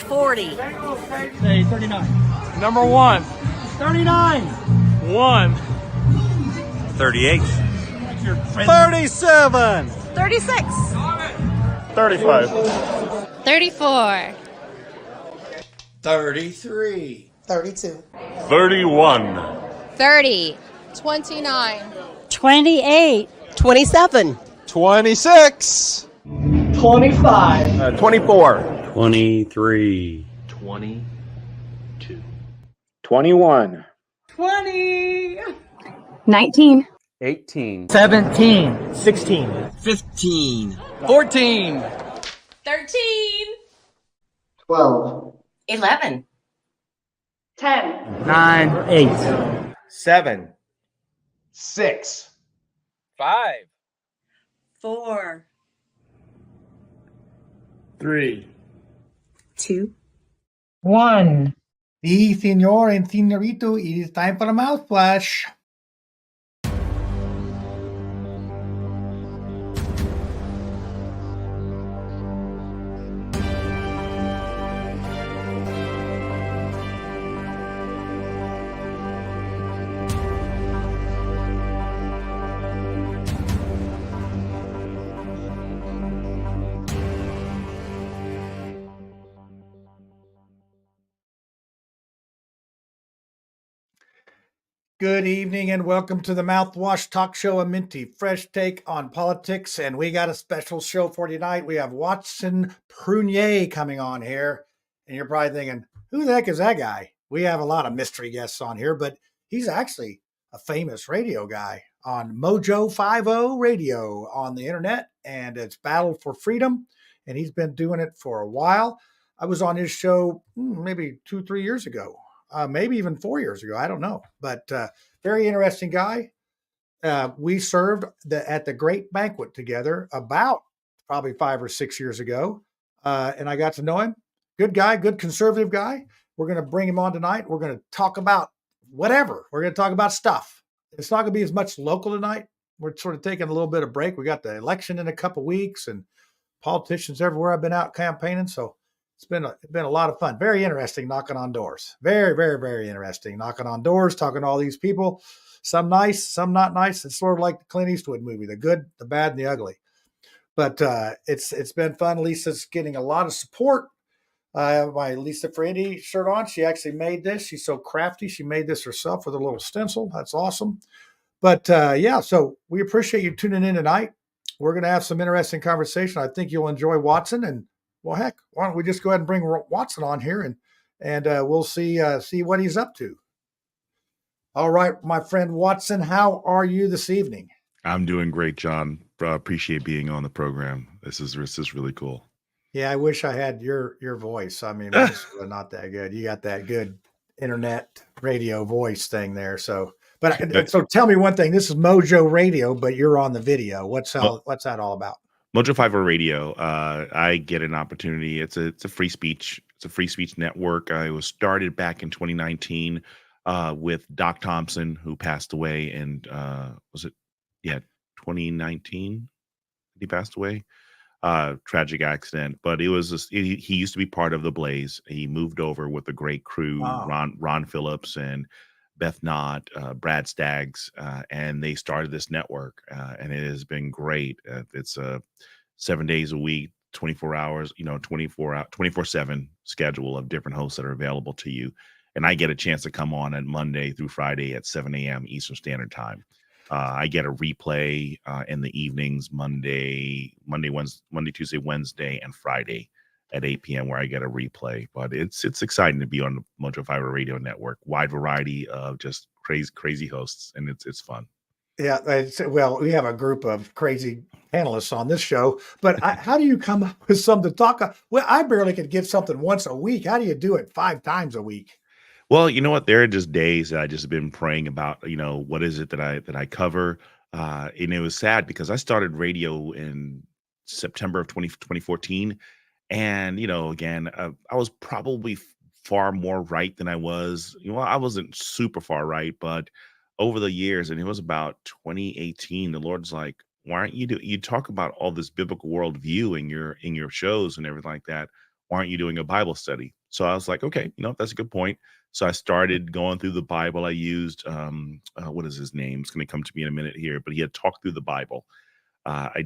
40. Say 39. Number 1. 39. 1. 38. 37. 36. 35. 34. 33. 32. 31. 30. 29. 28. 27. 26. 25. 24. 23. 22. 21. 20. 19. 18. 17. 16. 15. 14. 13. 12. 11. 10. 9. 8. 7. 6. 5. 4. 3. 2. 1. Sí, señor and señorito, it is time for a mouthwash. Good evening and welcome to the Mouthwash Talk Show, a minty fresh take on politics. And we got a special show for tonight. We have Watson Prunier coming on here. And you're probably thinking, who the heck is that guy? We have a lot of mystery guests on here, but he's actually a famous radio guy on Mojo 50 radio on the internet. And it's Battle for Freedom. And he's been doing it for a while. I was on his show maybe 2-3 years ago. Maybe even 4 years ago. I don't know. But very interesting guy. We served at the Great Banquet together about probably 5 or 6 years ago. And I got to know him. Good guy, good conservative guy. We're going to bring him on tonight. We're going to talk about whatever. We're going to talk about stuff. It's not going to be as much local tonight. We're sort of taking a little bit of break. We got the election in a couple weeks and politicians everywhere. I've been out campaigning. So it's been a lot of fun. Very interesting knocking on doors. Very, very, very interesting knocking on doors, talking to all these people. Some nice, some not nice. It's sort of like the Clint Eastwood movie, the good, the bad, and the ugly. But it's been fun. Lisa's getting a lot of support. I have my Lisa Freddy shirt on. She actually made this. She's so crafty. She made this herself with a little stencil. That's awesome. But yeah, so we appreciate you tuning in tonight. We're going to have some interesting conversation. I think you'll enjoy Watson. And well, heck, why don't we just go ahead and bring Watson on here and we'll see what he's up to. All right, my friend Watson, how are you this evening? I'm doing great, John. Appreciate being on the program. This is really cool. Yeah, I wish I had your voice. I mean, it's not that good. You got that good internet radio voice thing there. So tell me one thing. This is Mojo Radio, but you're on the video. What's that all about? Mojo 50 Radio. I get an opportunity. It's a free speech. It's a free speech network. I was started back in 2019 with Doc Thompson, who passed away, and 2019 he passed away. Tragic accident, but it was he used to be part of the Blaze. He moved over with a great crew, wow. Ron Phillips and Beth Knott, Brad Staggs, and they started this network, and it has been great. It's 7 days a week, 24 hours, 24/7 schedule of different hosts that are available to you. And I get a chance to come on Monday through Friday at 7 a.m. Eastern Standard Time. I get a replay in the evenings, Monday, Tuesday, Wednesday, and Friday at 8 p.m. where I get a replay. But it's exciting to be on the Mojo 50 Radio Network. Wide variety of just crazy hosts, and it's fun. Yeah, well, we have a group of crazy panelists on this show, but how do you come up with something to talk about? Well, I barely could get something once a week. How do you do it 5 times a week? Well, you know what? There are just days that I just been praying about, what is it that I cover? And it was sad because I started radio in September of 2014. And, again, I was probably far more right than I was. I wasn't super far right, but over the years, and it was about 2018, the Lord's like, why aren't you talk about all this biblical worldview in your shows and everything like that? why aren't you doing a Bible study? So I was like, okay, that's a good point. So I started going through the Bible. I used, what is his name? It's going to come to me in a minute here, but he had talked through the Bible. I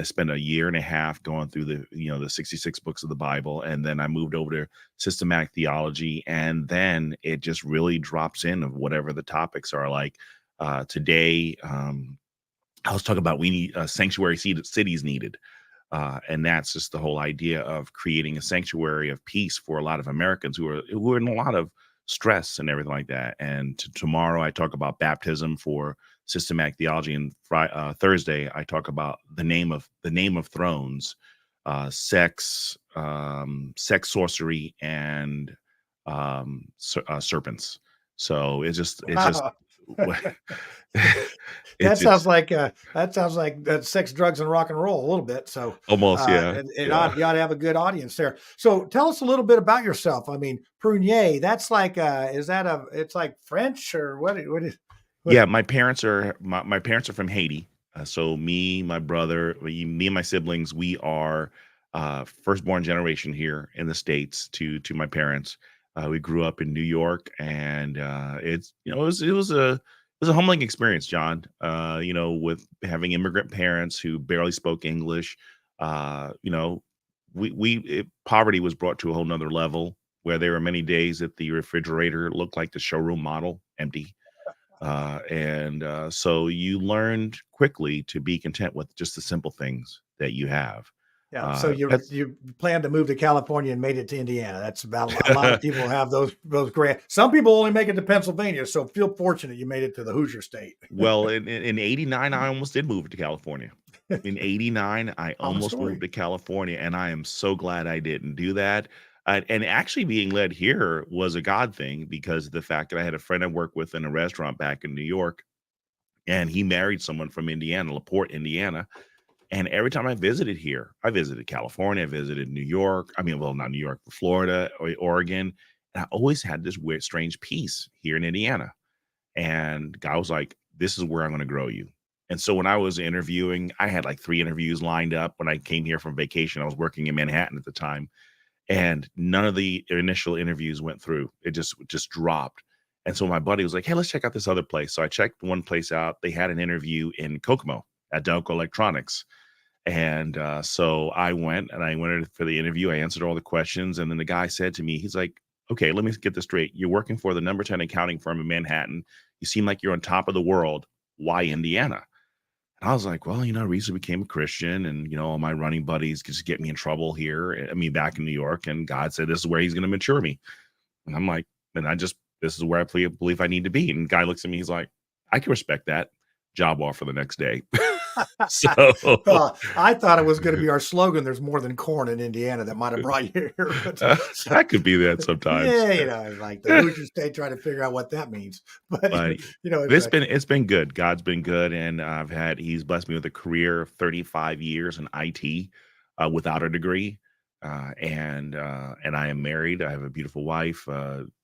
spent a year and a half going through the 66 books of the Bible. And then I moved over to systematic theology. And then it just really drops in of whatever the topics are. Like today, I was talking about we need sanctuary cities needed. And that's just the whole idea of creating a sanctuary of peace for a lot of Americans who are in a lot of stress and everything like that. And tomorrow I talk about baptism for systematic theology, and Thursday I talk about the name of thrones, sex, sorcery, and serpents. So it's just that sounds like sex, drugs, and rock and roll a little bit. So almost, yeah. You ought to have a good audience there. So tell us a little bit about yourself. I mean, Prunier, that's like, it's like French or what? Yeah, my parents are from Haiti. So me, my brother, me and my siblings, we are firstborn generation here in the States to my parents. We grew up in New York, and it was a humbling experience, John. With having immigrant parents who barely spoke English. Poverty was brought to a whole nother level, where there were many days that the refrigerator looked like the showroom model, empty. So you learned quickly to be content with just the simple things that you have. Yeah. So you plan to move to California and made it to Indiana. That's about a lot of people have those great. Some people only make it to Pennsylvania. So feel fortunate you made it to the Hoosier State. Well, in 89, I almost did move to California. In 89, I almost moved to California, and I am so glad I didn't do that. And actually being led here was a God thing, because of the fact that I had a friend I worked with in a restaurant back in New York, and he married someone from Indiana, LaPorte, Indiana. And every time I visited here, I visited California, I visited New York. I mean, well, not New York, but Florida, Oregon. And I always had this weird, strange peace here in Indiana. And God was like, this is where I'm going to grow you. And so when I was interviewing, I had like 3 interviews lined up when I came here from vacation. I was working in Manhattan at the time. And none of the initial interviews went through. It just dropped. And so my buddy was like, hey, let's check out this other place. So I checked one place out. They had an interview in Kokomo at Delco Electronics. And so I went for the interview. I answered all the questions. And then the guy said to me, he's like, okay, let me get this straight. You're working for the number 10 accounting firm in Manhattan. You seem like you're on top of the world. Why Indiana? And I was like, well, I recently became a Christian, and, all my running buddies just get me in trouble here. I mean, back in New York, and God said, this is where he's going to mature me. And I'm like, this is where I believe I need to be. And the guy looks at me, he's like, I can respect that. Job offer the next day. So I thought it was going to be our slogan. There's more than corn in Indiana. That might have brought you here. That could be that sometimes. Yeah, like the Hoosier State, trying to figure out what that means. But it's been good. God's been good, and he's blessed me with a career of 35 years in IT without a degree. And I am married. I have a beautiful wife,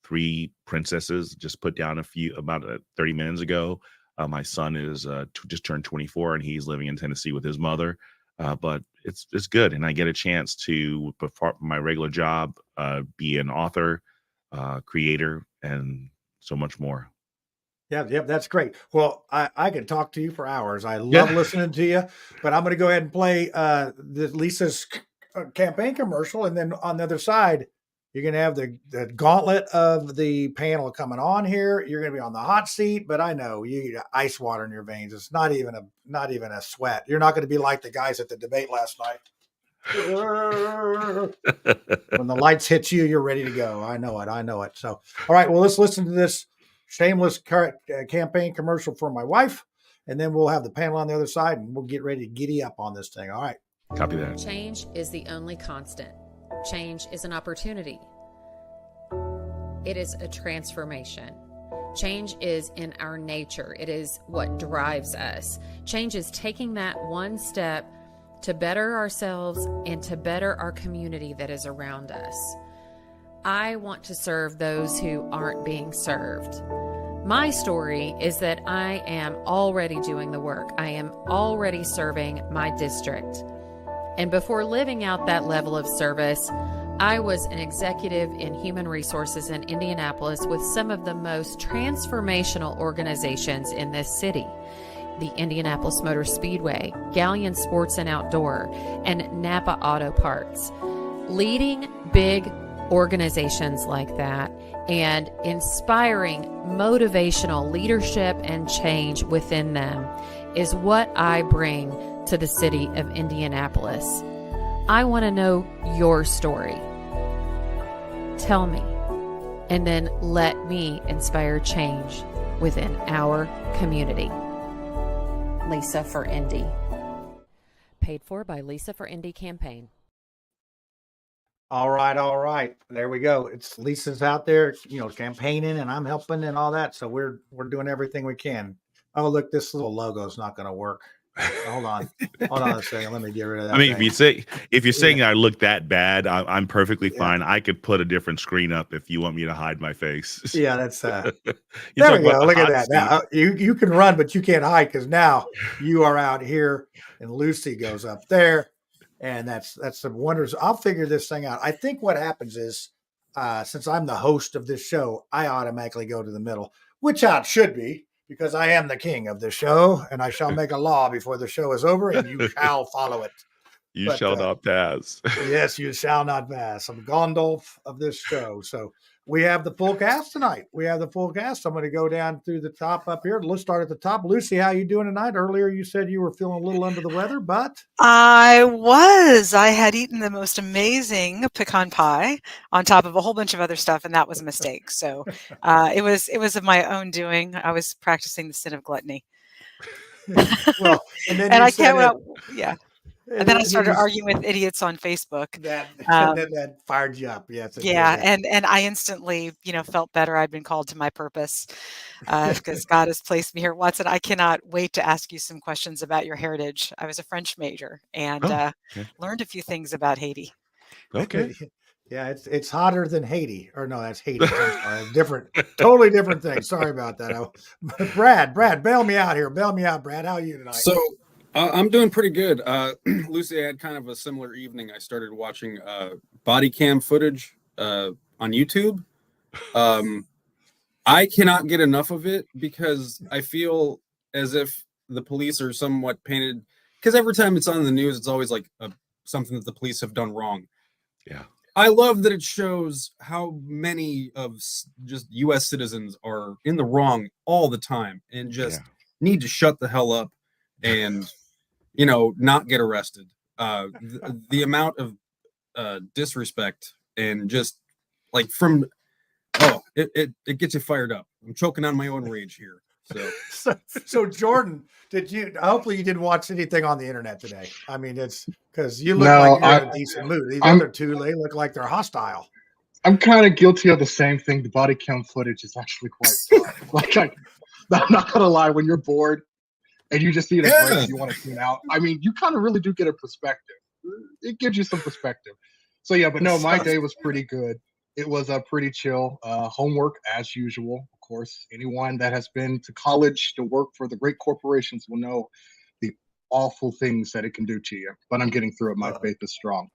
3 princesses. Just put down about 30 minutes ago. My son is just turned 24, and he's living in Tennessee with his mother. But it's good, and I get a chance to, before my regular job, be an author, creator, and so much more. Yeah, that's great. Well, I could talk to you for hours. I love listening to you, but I'm going to go ahead and play Lisa's campaign commercial, and then on the other side, you're going to have the gauntlet of the panel coming on here. You're going to be on the hot seat, but I know you got ice water in your veins. It's not even a sweat. You're not going to be like the guys at the debate last night. When the lights hit you, you're ready to go. I know it. So, all right, well, let's listen to this shameless campaign commercial for my wife, and then we'll have the panel on the other side, and we'll get ready to giddy up on this thing. All right. Copy that. Change is the only constant. Change is an opportunity. It is a transformation. Change is in our nature. It is what drives us. Change is taking that one step to better ourselves and to better our community that is around us. I want to serve those who aren't being served. My story is that I am already doing the work. I am already serving my district. And before living out that level of service, I was an executive in human resources in Indianapolis with some of the most transformational organizations in this city: the Indianapolis Motor Speedway, Galleon Sports and Outdoor, and Napa Auto Parts. Leading big organizations like that and inspiring motivational leadership and change within them is what I bring to the city of Indianapolis. I want to know your story. Tell me, and then let me inspire change within our community. Lisa for Indy. Paid for by Lisa for Indy campaign. All right. There we go. It's Lisa's out there, campaigning, and I'm helping and all that. So we're doing everything we can. Oh, look, this little logo is not going to work. Hold on a second. Let me get rid of that. I mean, thing. if you're saying I look that bad, I'm perfectly fine. I could put a different screen up if you want me to hide my face. Yeah, that's there we go. Look at that. Now you can run, but you can't hide because now you are out here, and Lucy goes up there, and that's the wonders. I'll figure this thing out. I think what happens is, since I'm the host of this show, I automatically go to the middle, which how it should be, because I am the king of the show, and I shall make a law before the show is over, and you shall follow it. You shall not pass. Yes, you shall not pass. I'm Gondolf of this show. So we have the full cast tonight. I'm going to go down through the top up here. Let's start at the top. Lucy, how you doing tonight? Earlier you said you were feeling a little under the weather, but I was. I had eaten the most amazing pecan pie on top of a whole bunch of other stuff, and that was a mistake. So it was of my own doing. I was practicing the sin of gluttony. Well, and then I can't. And then I started arguing with idiots on Facebook. That fired you up. Yes. And I instantly, felt better. I'd been called to my purpose because God has placed me here. Watson, I cannot wait to ask you some questions about your heritage. I was a French major and learned a few things about Haiti. Okay. Yeah, it's hotter than Haiti. Or no, that's Haiti. I'm sorry. Totally different thing. Sorry about that. Brad, bail me out here. Bail me out, Brad. How are you tonight? So I'm doing pretty good. Lucy, I had kind of a similar evening. I started watching body cam footage on YouTube. I cannot get enough of it because I feel as if the police are somewhat painted, because every time it's on the news, it's always like something that the police have done wrong. Yeah. I love that it shows how many of just U.S. citizens are in the wrong all the time and just need to shut the hell up and not get arrested. The amount of disrespect and just like it gets you fired up. I'm choking on my own rage here. So Jordan, hopefully you didn't watch anything on the internet today. I mean, it's because you look like you're in a decent mood. These other two, they look like they're hostile. I'm kind of guilty of the same thing. The body cam footage is actually quite fun. I'm not gonna lie, when you're bored and you just need a break, you want to tune out. I mean, you kind of really do get a perspective. It gives you some perspective. So yeah, but no, my day was pretty good. It was pretty chill. Homework as usual. Of course, anyone that has been to college to work for the great corporations will know the awful things that it can do to you. But I'm getting through it. My faith is strong.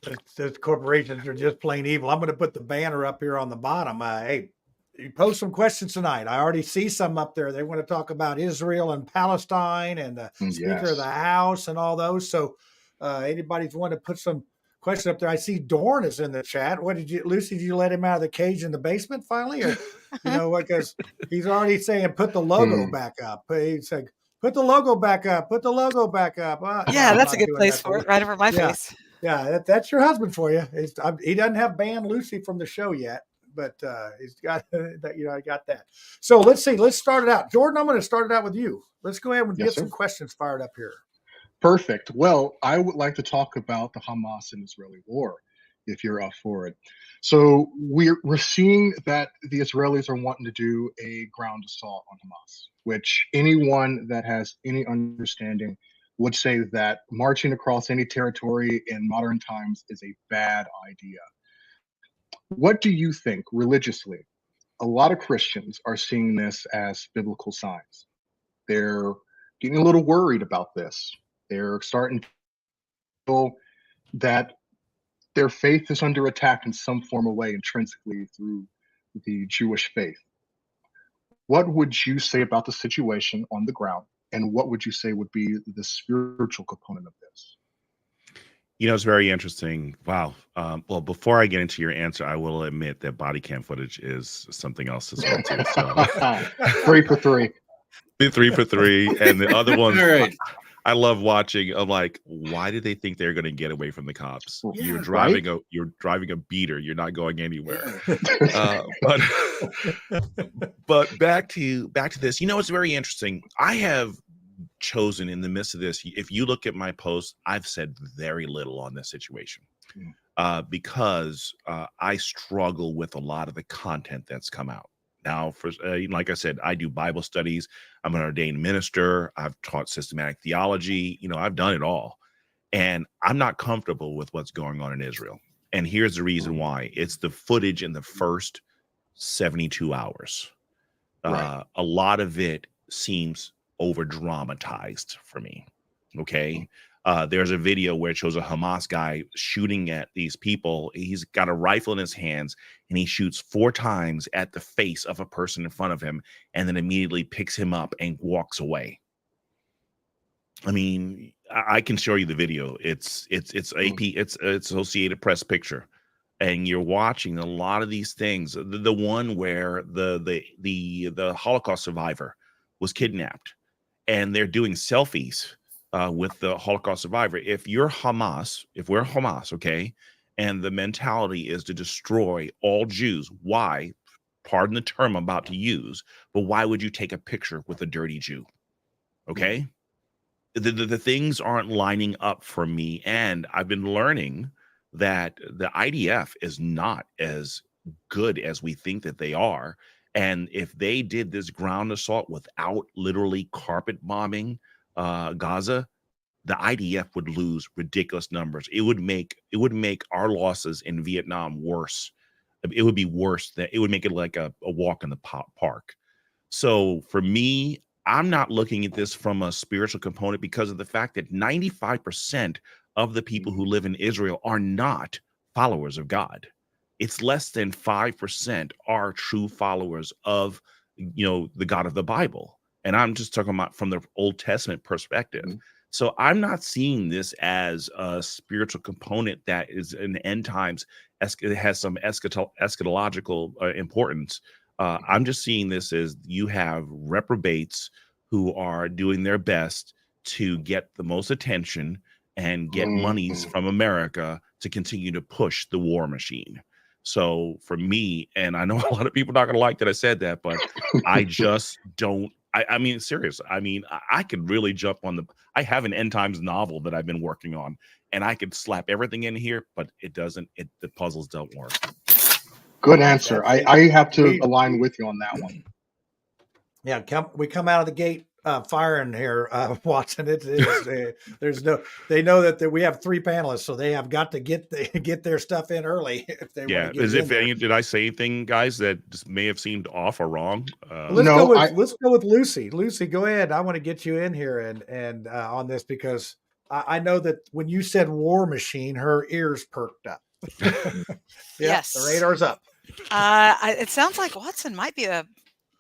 The corporations are just plain evil. I'm going to put the banner up here on the bottom. Hey, you post some questions tonight. I already see some up there. They want to talk about Israel and Palestine and the Speaker of the House and all those. So anybody's want to put some question up there. I see Dorn is in the chat. Lucy, did you let him out of the cage in the basement finally? Or, because he's already saying, put the logo back up. He's like, put the logo back up. Put the logo back up. That's a good place for it, right over my face. Yeah, that's your husband for you. He doesn't have banned Lucy from the show yet, but he's got that. I got that. So let's see. Let's start it out. Jordan, I'm going to start it out with you. Let's go ahead and get some questions fired up here. Perfect. Well, I would like to talk about the Hamas and Israeli war, if you're up for it. So we're seeing that the Israelis are wanting to do a ground assault on Hamas, which anyone that has any understanding would say that marching across any territory in modern times is a bad idea. What do you think religiously? A lot of Christians are seeing this as biblical signs. They're getting a little worried about this. They're starting to feel that their faith is under attack in some form or way intrinsically through the Jewish faith. What would you say about the situation on the ground? And what would you say would be the spiritual component of this? You know, it's very interesting. Wow. Well, before I get into your answer, I will admit that body cam footage is something else as well too. So 3 for 3. 3 for 3, and the other ones. All right. I love watching. I'm like, why did they think they're going to get away from the cops? Yeah, you're driving a beater. You're not going anywhere. But back to this. You know, it's very interesting. I have chosen in the midst of this. If you look at my posts, I've said very little on this situation because I struggle with a lot of the content that's come out. Now, for like I said, I do Bible studies. I'm an ordained minister. I've taught systematic theology. You know, I've done it all. And I'm not comfortable with what's going on in Israel. And here's the reason why. It's the footage in the first 72 hours. Right. A lot of it seems over dramatized for me. Okay. There's a video where it shows a Hamas guy shooting at these people. He's got a rifle in his hands and he shoots 4 times at the face of a person in front of him and then immediately picks him up and walks away. I mean, I can show you the video. It's AP, it's Associated Press picture. And you're watching a lot of these things. The one where the Holocaust survivor was kidnapped and they're doing selfies with the Holocaust survivor. If we're Hamas, okay, and the mentality is to destroy all Jews, why, pardon the term I'm about to use, but why would you take a picture with a dirty Jew? Okay. The things aren't lining up for me. And I've been learning that the IDF is not as good as we think that they are. And if they did this ground assault without literally carpet bombing Gaza, the IDF would lose ridiculous numbers. It would make our losses in Vietnam worse. It would be worse. It would make it like a walk in the park. So for me, I'm not looking at this from a spiritual component because of the fact that 95% of the people who live in Israel are not followers of God. It's less than 5% are true followers of, you know, the God of the Bible. And I'm just talking about from the Old Testament perspective. So I'm not seeing this as a spiritual component that is in end times. It has some eschatological importance. I'm just seeing this as you have reprobates who are doing their best to get the most attention and get monies from America to continue to push the war machine. So for me, and I know a lot of people are not going to like that I said that, but I just don't. I mean, serious. I mean, I could really jump on I have an end times novel that I've been working on, and I could slap everything in here, but it doesn't. The puzzles don't work. Good answer. I have to align with you on that one. Yeah, we come out of the gate firing here, Watson. They know that we have 3 panelists, so they have got to get their stuff in early if they want to get in there. Did I say anything, guys, that just may have seemed off or wrong? Let's go with Lucy. Lucy, go ahead. I want to get you in here and on this because I know that when you said war machine, her ears perked up. Yes, the radar's up. It sounds like Watson might be a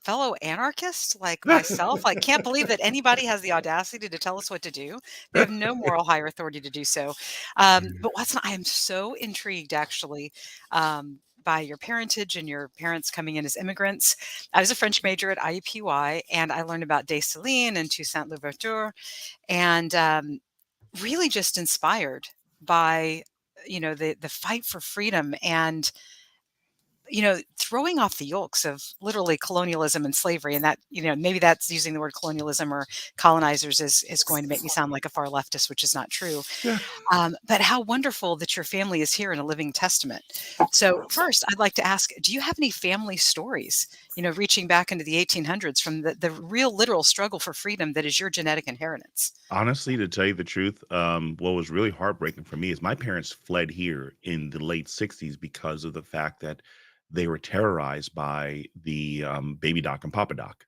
fellow anarchist like myself. I can't believe that anybody has the audacity to tell us what to do. They have no moral higher authority to do so. But Watson, I am so intrigued actually by your parentage and your parents coming in as immigrants. I was a French major at IUPUI and I learned about Dessalines and Toussaint Louverture and really just inspired by, you know, the fight for freedom and you know, throwing off the yokes of literally colonialism and slavery. And that, you know, maybe that's using the word colonialism or colonizers is going to make me sound like a far leftist, which is not true. Yeah. But how wonderful that your family is here in a living testament. So first, I'd like to ask, do you have any family stories, you know, reaching back into the 1800s from the real literal struggle for freedom that is your genetic inheritance? Honestly, to tell you the truth, what was really heartbreaking for me is my parents fled here in the late 60s because of the fact that they were terrorized by the baby doc and papa doc.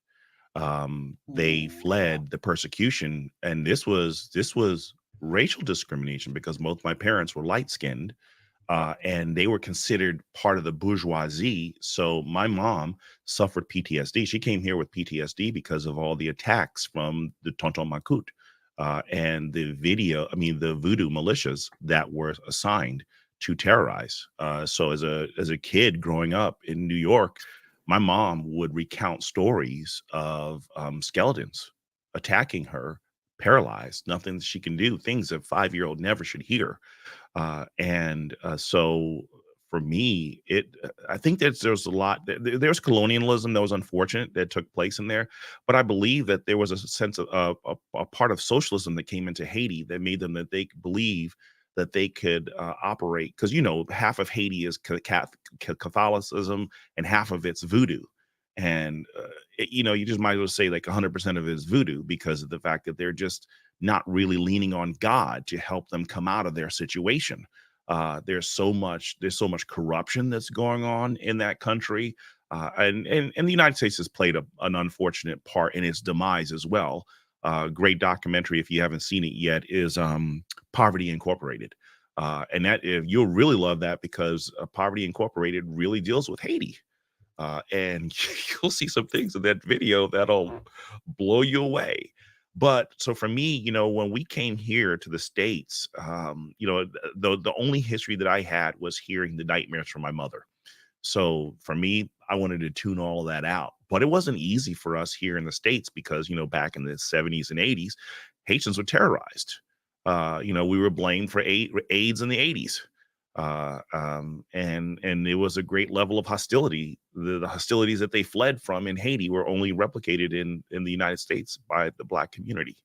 They fled the persecution, and this was racial discrimination because both my parents were light skinned. and they were considered part of the bourgeoisie. So my mom suffered PTSD. She came here with PTSD because of all the attacks from the Tonton Macoute and the voodoo militias that were assigned to terrorize. So as a kid growing up in New York, my mom would recount stories of skeletons attacking her, paralyzed, nothing she can do, things a 5-year-old never should hear. So for me, I think that there's a lot, there's colonialism that was unfortunate that took place in there, but I believe that there was a sense of a part of socialism that came into Haiti that made them that they could believe that they could operate, because half of Haiti is Catholicism and half of it's voodoo. And you just might as well say like 100% of it is voodoo, because of the fact that they're just not really leaning on God to help them come out of their situation. There's so much corruption that's going on in that country, and the United States has played an unfortunate part in its demise as well. Great documentary, if you haven't seen it yet, is Poverty Incorporated, and that you'll really love that, because Poverty Incorporated really deals with Haiti. And you'll see some things in that video that'll blow you away. But so for me, when we came here to the States, the only history that I had was hearing the nightmares from my mother. So for me, I wanted to tune all of that out. But it wasn't easy for us here in the States because, back in the 70s and 80s, Haitians were terrorized. We were blamed for AIDS in the 80s. And it was a great level of hostility. The hostilities that they fled from in Haiti were only replicated in the United States by the Black community,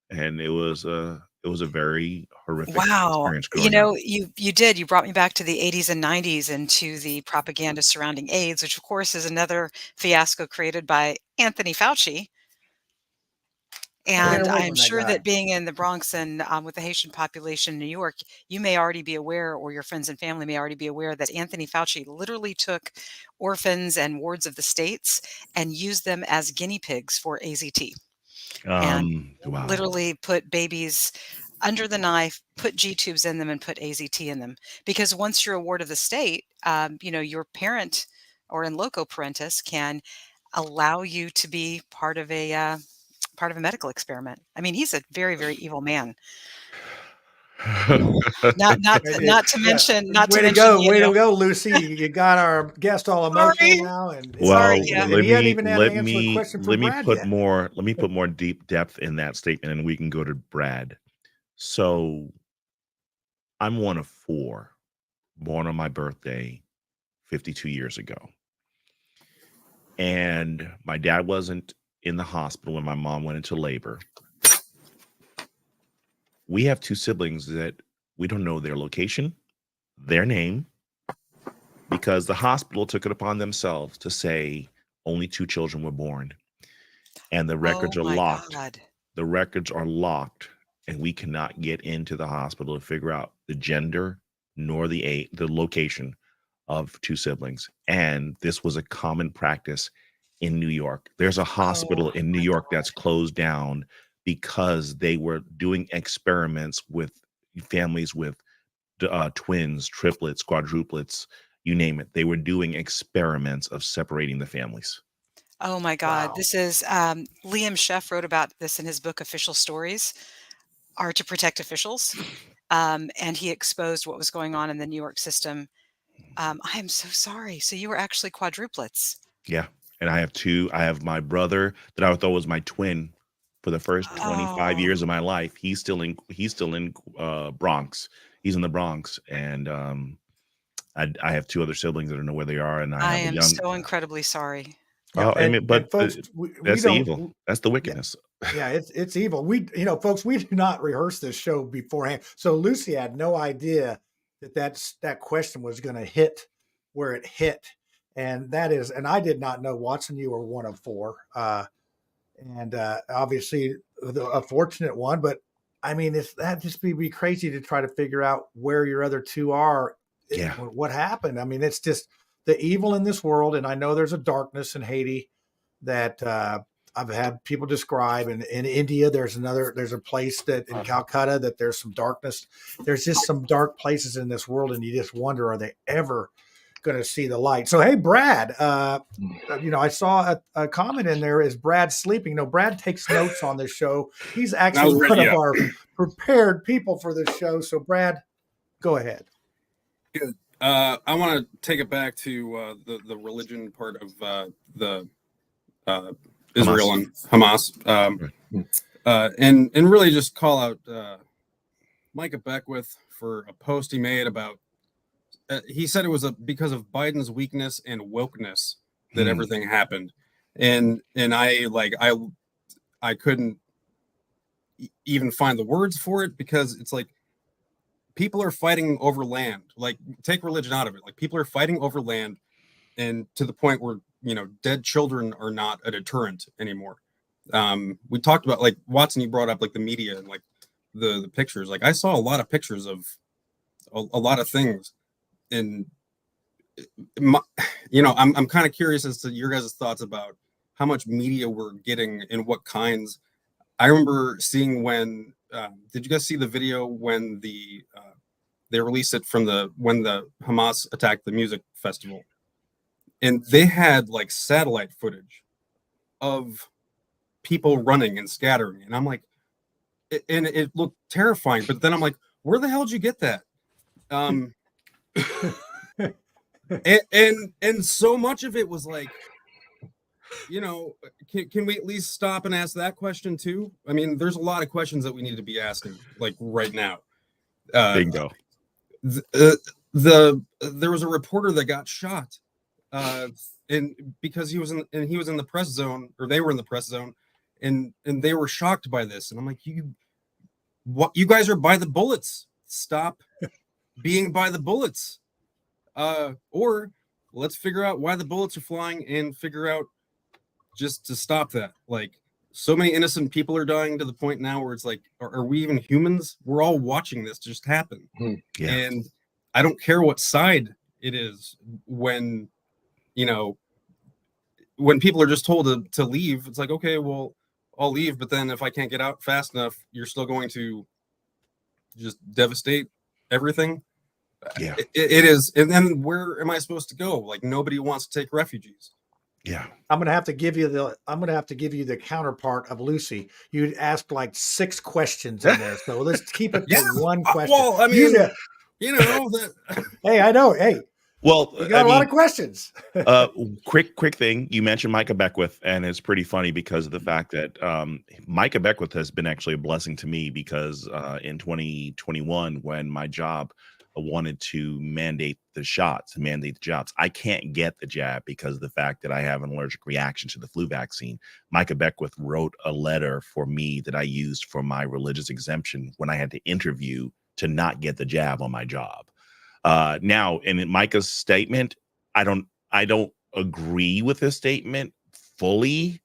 and it was a very horrific Wow. experience growing up. You brought me back to the 80s and 90s and to the propaganda surrounding AIDS, which of course is another fiasco created by Anthony Fauci. And I'm sure that being in the Bronx and with the Haitian population in New York, you may already be aware, or your friends and family may already be aware, that Anthony Fauci literally took orphans and wards of the states and used them as guinea pigs for AZT. And Wow. literally put babies under the knife, put G tubes in them, and put AZT in them. Because once you're a ward of the state, your parent or in loco parentis can allow you to be part of a medical experiment. I mean, he's a very, very evil man. Not to mention, way to go, Lucy. You got our guest all emotional now, and well, and he hadn't even answered a question for Brad put yet. let me put more deep depth in that statement, and we can go to Brad. So I'm one of 4, born on my birthday 52 years ago. And my dad wasn't in the hospital when my mom went into labor. We have 2 siblings that we don't know their location, their name, because the hospital took it upon themselves to say only 2 children were born. And the records are locked. God. The records are locked, and we cannot get into the hospital to figure out the gender nor the location of 2 siblings. And this was a common practice in New York. There's a hospital in New York that's closed down because they were doing experiments with families with twins, triplets, quadruplets, you name it. They were doing experiments of separating the families. Oh my God. Wow. This is Liam Sheff wrote about this in his book, Official Stories Are to Protect Officials. And he exposed what was going on in the New York system. I am so sorry. So you were actually quadruplets. Yeah. And I have 2. I have my brother that I thought was my twin for the first 25 years of my life. He's still in Bronx. He's in the Bronx. And I have 2 other siblings that don't know where they are. And I have am so incredibly sorry. Well, I mean, but folks, that's the evil. That's the wickedness. Yeah, it's evil. Folks, we do not rehearse this show beforehand. So Lucy had no idea that question was going to hit where it hit, and I did not know, Watson, you were one of 4, and obviously a fortunate one. But I mean, that just be crazy to try to figure out where your other 2 are. Yeah, what happened? I mean, it's just the evil in this world, and I know there's a darkness in Haiti that I've had people describe in India, there's a place that in Calcutta that there's some darkness. There's just some dark places in this world, and you just wonder, are they ever going to see the light? So, hey, Brad, I saw a comment in there. Is Brad sleeping? No, Brad takes notes on this show. He's actually one of our prepared people for this show. So, Brad, go ahead. Good. I want to take it back to the religion part of the Israel and Hamas, and really just call out Micah Beckwith for a post he made about. He said it was because of Biden's weakness and wokeness that everything happened, and I couldn't even find the words for it, because it's like people are fighting over land. Like, take religion out of it. Like, people are fighting over land, and to the point where dead children are not a deterrent anymore. We talked about, like, Watson, you brought up like the media and like the pictures. Like, I saw a lot of pictures of a lot of things, and I'm kind of curious as to your guys' thoughts about how much media we're getting and what kinds. I remember seeing when did you guys see the video when they released it from when the Hamas attacked the music festival, and they had like satellite footage of people running and scattering, and I'm like, and it looked terrifying. But then I'm like, where the hell did you get that? And so much of it was like, can we at least stop and ask that question too? I mean, there's a lot of questions that we need to be asking, like, right now. Bingo. There was a reporter that got shot, and because he was in the press zone, or they were in the press zone, and they were shocked by this. And I'm like, you guys are by the bullets. Stop being by the bullets. Or let's figure out why the bullets are flying and figure out just to stop that. Like, so many innocent people are dying to the point now where it's like, are we even humans? We're all watching this just happen. Yeah. And I don't care what side it is when people are just told to leave. It's like, okay, well, I'll leave, but then if I can't get out fast enough, you're still going to just devastate everything. Yeah, it is. And then where am I supposed to go? Like, nobody wants to take refugees. Yeah, I'm gonna have to give you the counterpart of Lucy. You'd ask like 6 questions in there, so let's keep it to one question. Well, I mean, that. Hey, I know. Hey, well, you got a lot of questions. quick thing. You mentioned Micah Beckwith, and it's pretty funny because of the fact that Micah Beckwith has been actually a blessing to me, because in 2021, when my job wanted to mandate the jobs, I can't get the jab because of the fact that I have an allergic reaction to the flu vaccine. Micah Beckwith wrote a letter for me that I used for my religious exemption when I had to interview to not get the jab on my job. Now, in Micah's statement, I don't agree with his statement fully,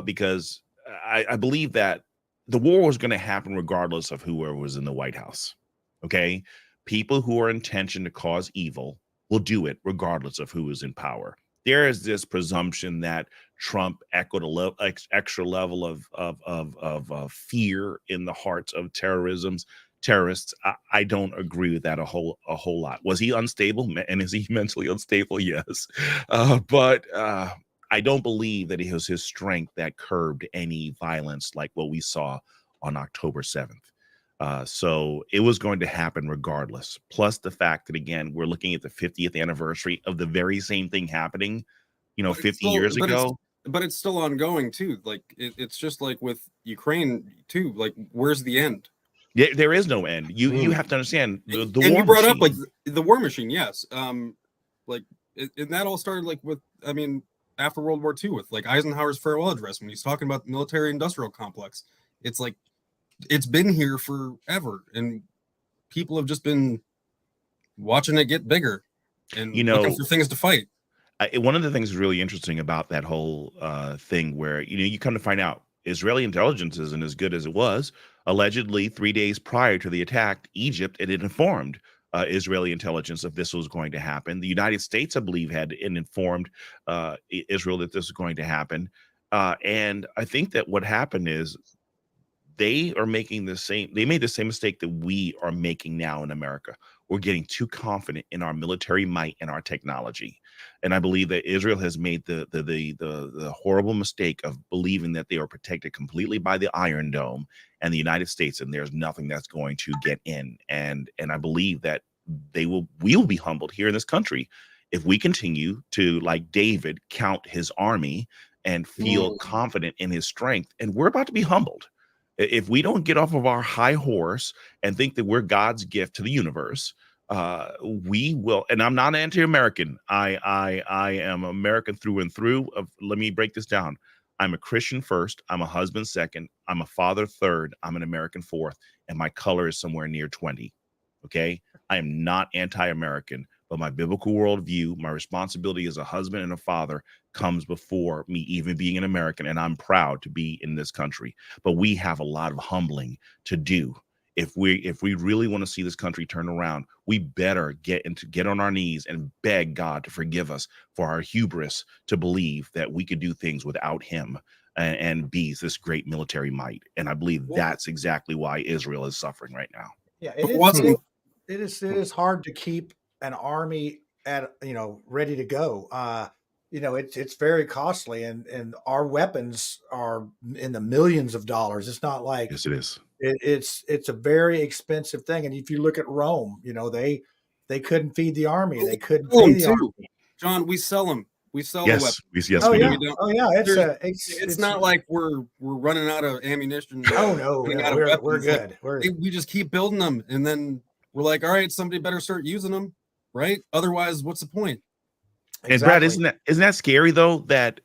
because I believe that the war was going to happen regardless of whoever was in the White House. Okay. People who are intention to cause evil will do it regardless of who is in power. There is this presumption that Trump echoed a extra level of fear in the hearts of terrorists. I don't agree with that a whole lot. Was he unstable, and is he mentally unstable? Yes, but I don't believe that it was his strength that curbed any violence like what we saw on October 7th. So it was going to happen regardless. Plus the fact that, again, we're looking at the 50th anniversary of the very same thing happening, 50 years ago. But it's still ongoing too. Like, it's just like with Ukraine too. Like, where's the end? Yeah, there is no end. You have to understand the and war you brought machine. up like the war machine. Yes. And that all started like with, after World War II with like Eisenhower's farewell address, when he's talking about the military industrial complex. It's like, it's been here forever, and people have just been watching it get bigger and looking for things to fight. One of the things really interesting about that whole thing, where you come to find out Israeli intelligence isn't as good as it was. Allegedly, 3 days prior to the attack, Egypt had informed Israeli intelligence that this was going to happen. The United States, I believe, had informed Israel that this was going to happen. And I think that what happened is they made the same mistake that we are making now in America. We're getting too confident in our military might and our technology. And I believe that Israel has made the horrible mistake of believing that they are protected completely by the Iron Dome and the United States, and there's nothing that's going to get in. And I believe that we will be humbled here in this country if we continue to, like David, count his army and feel confident in his strength. And we're about to be humbled. If we don't get off of our high horse and think that we're God's gift to the universe, we will. And I'm not anti-American. I am American through and through. Let me break this down. I'm a Christian first. I'm a husband second. I'm a father third. I'm an American fourth. And my color is somewhere near 20. Okay. I am not anti-American, but my biblical worldview, my responsibility as a husband and a father comes before me even being an American, and I'm proud to be in this country. But we have a lot of humbling to do. If we really want to see this country turn around, we better get on our knees and beg God to forgive us for our hubris to believe that we could do things without him and be this great military might. And I believe that's exactly why Israel is suffering right now. Yeah, it is hard to keep an army ready to go. It's very costly, and our weapons are in the millions of dollars. It's not like yes, it is. It's a very expensive thing. And if you look at Rome, they couldn't feed the army. They couldn't pay the army. John, we sell them. We sell the weapons. Yes, we do. It's not like we're running out of ammunition. Oh no, we're good. We just keep building them, and then we're like, all right, somebody better start using them, right? Otherwise, what's the point? And Brad, isn't that scary though? That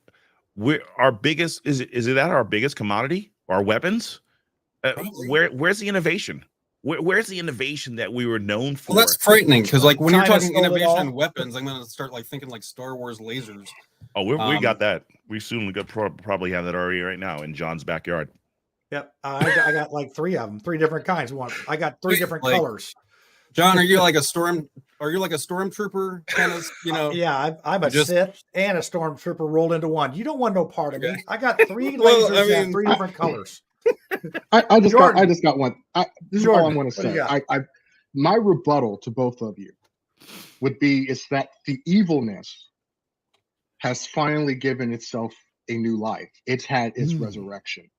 our biggest is it our biggest commodity? Our weapons? Where's the innovation? Where's the innovation that we were known for? Well, that's frightening because, like, when you're talking innovation in weapons, I'm going to start thinking like Star Wars lasers. Oh, we got that. We soon probably have that already right now in John's backyard. Yep, I got like 3 of them, 3 different kinds. I got 3 different colors. John, are you like a stormtrooper kind of? Yeah, I'm a Sith and a stormtrooper rolled into one. You don't want no part of me. I got 3 lasers and 3 different colors. I just got one. This is all I want to say. My rebuttal to both of you would be is that the evilness has finally given itself a new life. It's had its resurrection.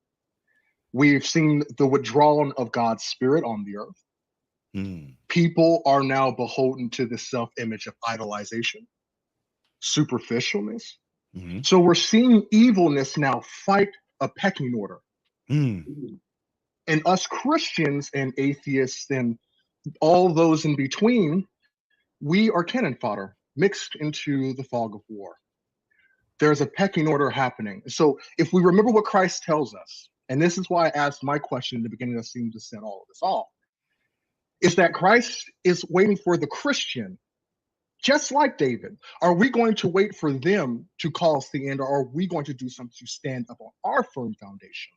We've seen the withdrawal of God's spirit on the earth. People are now beholden to the self-image of idolization, superficialness. So we're seeing evilness now fight a pecking order. And us Christians and atheists and all those in between, we are cannon fodder mixed into the fog of war. There's a pecking order happening. So if we remember what Christ tells us, and this is why I asked my question in the beginning that seemed to set all of this off, is that Christ is waiting for the Christian, just like David. Are we going to wait for them to call us the end, or are we going to do something to stand up on our firm foundation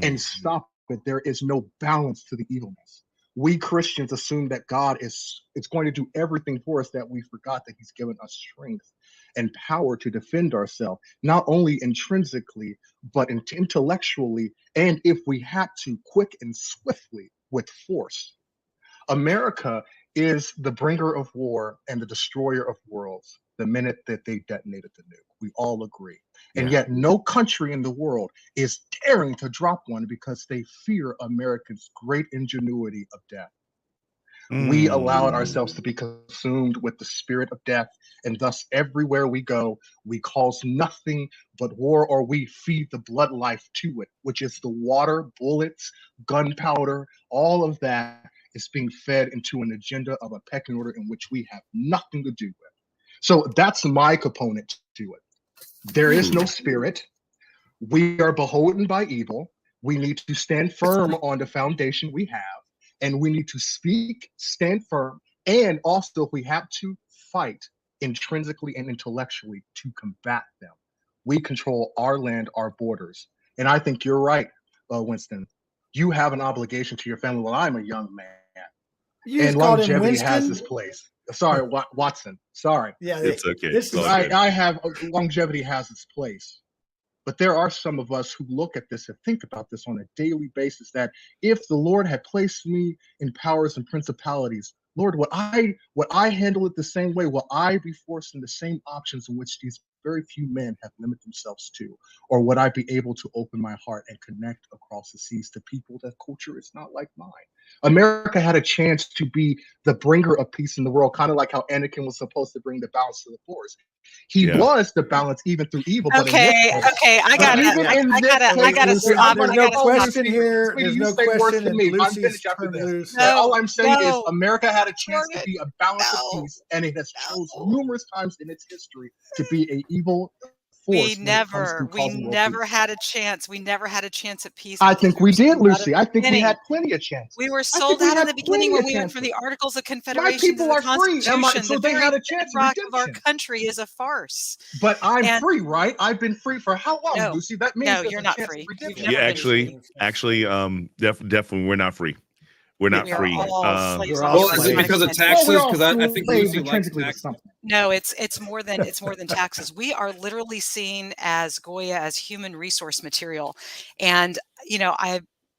and stop it? There is no balance to the evilness. We Christians assume that God is going to do everything for us, that we forgot that he's given us strength and power to defend ourselves, not only intrinsically, but intellectually, and if we had to, quick and swiftly with force. America is the bringer of war and the destroyer of worlds the minute that they detonated the nuke. We all agree. And yet no country in the world is daring to drop one because they fear America's great ingenuity of death. We allowed ourselves to be consumed with the spirit of death, and thus everywhere we go, we cause nothing but war, or we feed the blood life to it, which is the water, bullets, gunpowder, all of that is being fed into an agenda of a pecking order in which we have nothing to do with. So that's my component to it. There is no spirit. We are beholden by evil. We need to stand firm on the foundation we have, and we need to speak, stand firm, and also, if we have to, fight intrinsically and intellectually to combat them. We control our land, our borders. And I think you're right, Winston. You have an obligation to your family. Well, I'm a young man. And longevity has this place. Sorry, Watson. Sorry. Yeah, it's okay. I have longevity has its place. But there are some of us who look at this and think about this on a daily basis, that if the Lord had placed me in powers and principalities, Lord, would I handle it the same way? Will I be forced in the same options in which these very few men have limited themselves to? Or would I be able to open my heart and connect across the seas to people that culture is not like mine? America had a chance to be the bringer of peace in the world, kind of like how Anakin was supposed to bring the balance to the Force. He was the balance even through evil. But in this case, I gotta stop. There's no question here. There's no question. And I'm Lucy's finished after turned this. loose. All I'm saying is America had a chance to be a balance of peace, and it has chose numerous times in its history to be a evil force. We never had a chance. We never had a chance at peace. I think we did, Lucy. I think we had plenty of chances. We were sold out in the beginning when we went from the Articles of Confederation. My people are free. So they had a chance of redemption. Our country is a farce. But I'm free, right? I've been free for how long, Lucy? That means you're not free. Yeah, actually, definitely, we're not free. We're not free. Well, is it because of taxes? Because I think Lucy likes taxes. No, it's more than taxes. We are literally seen as Goya, as human resource material. And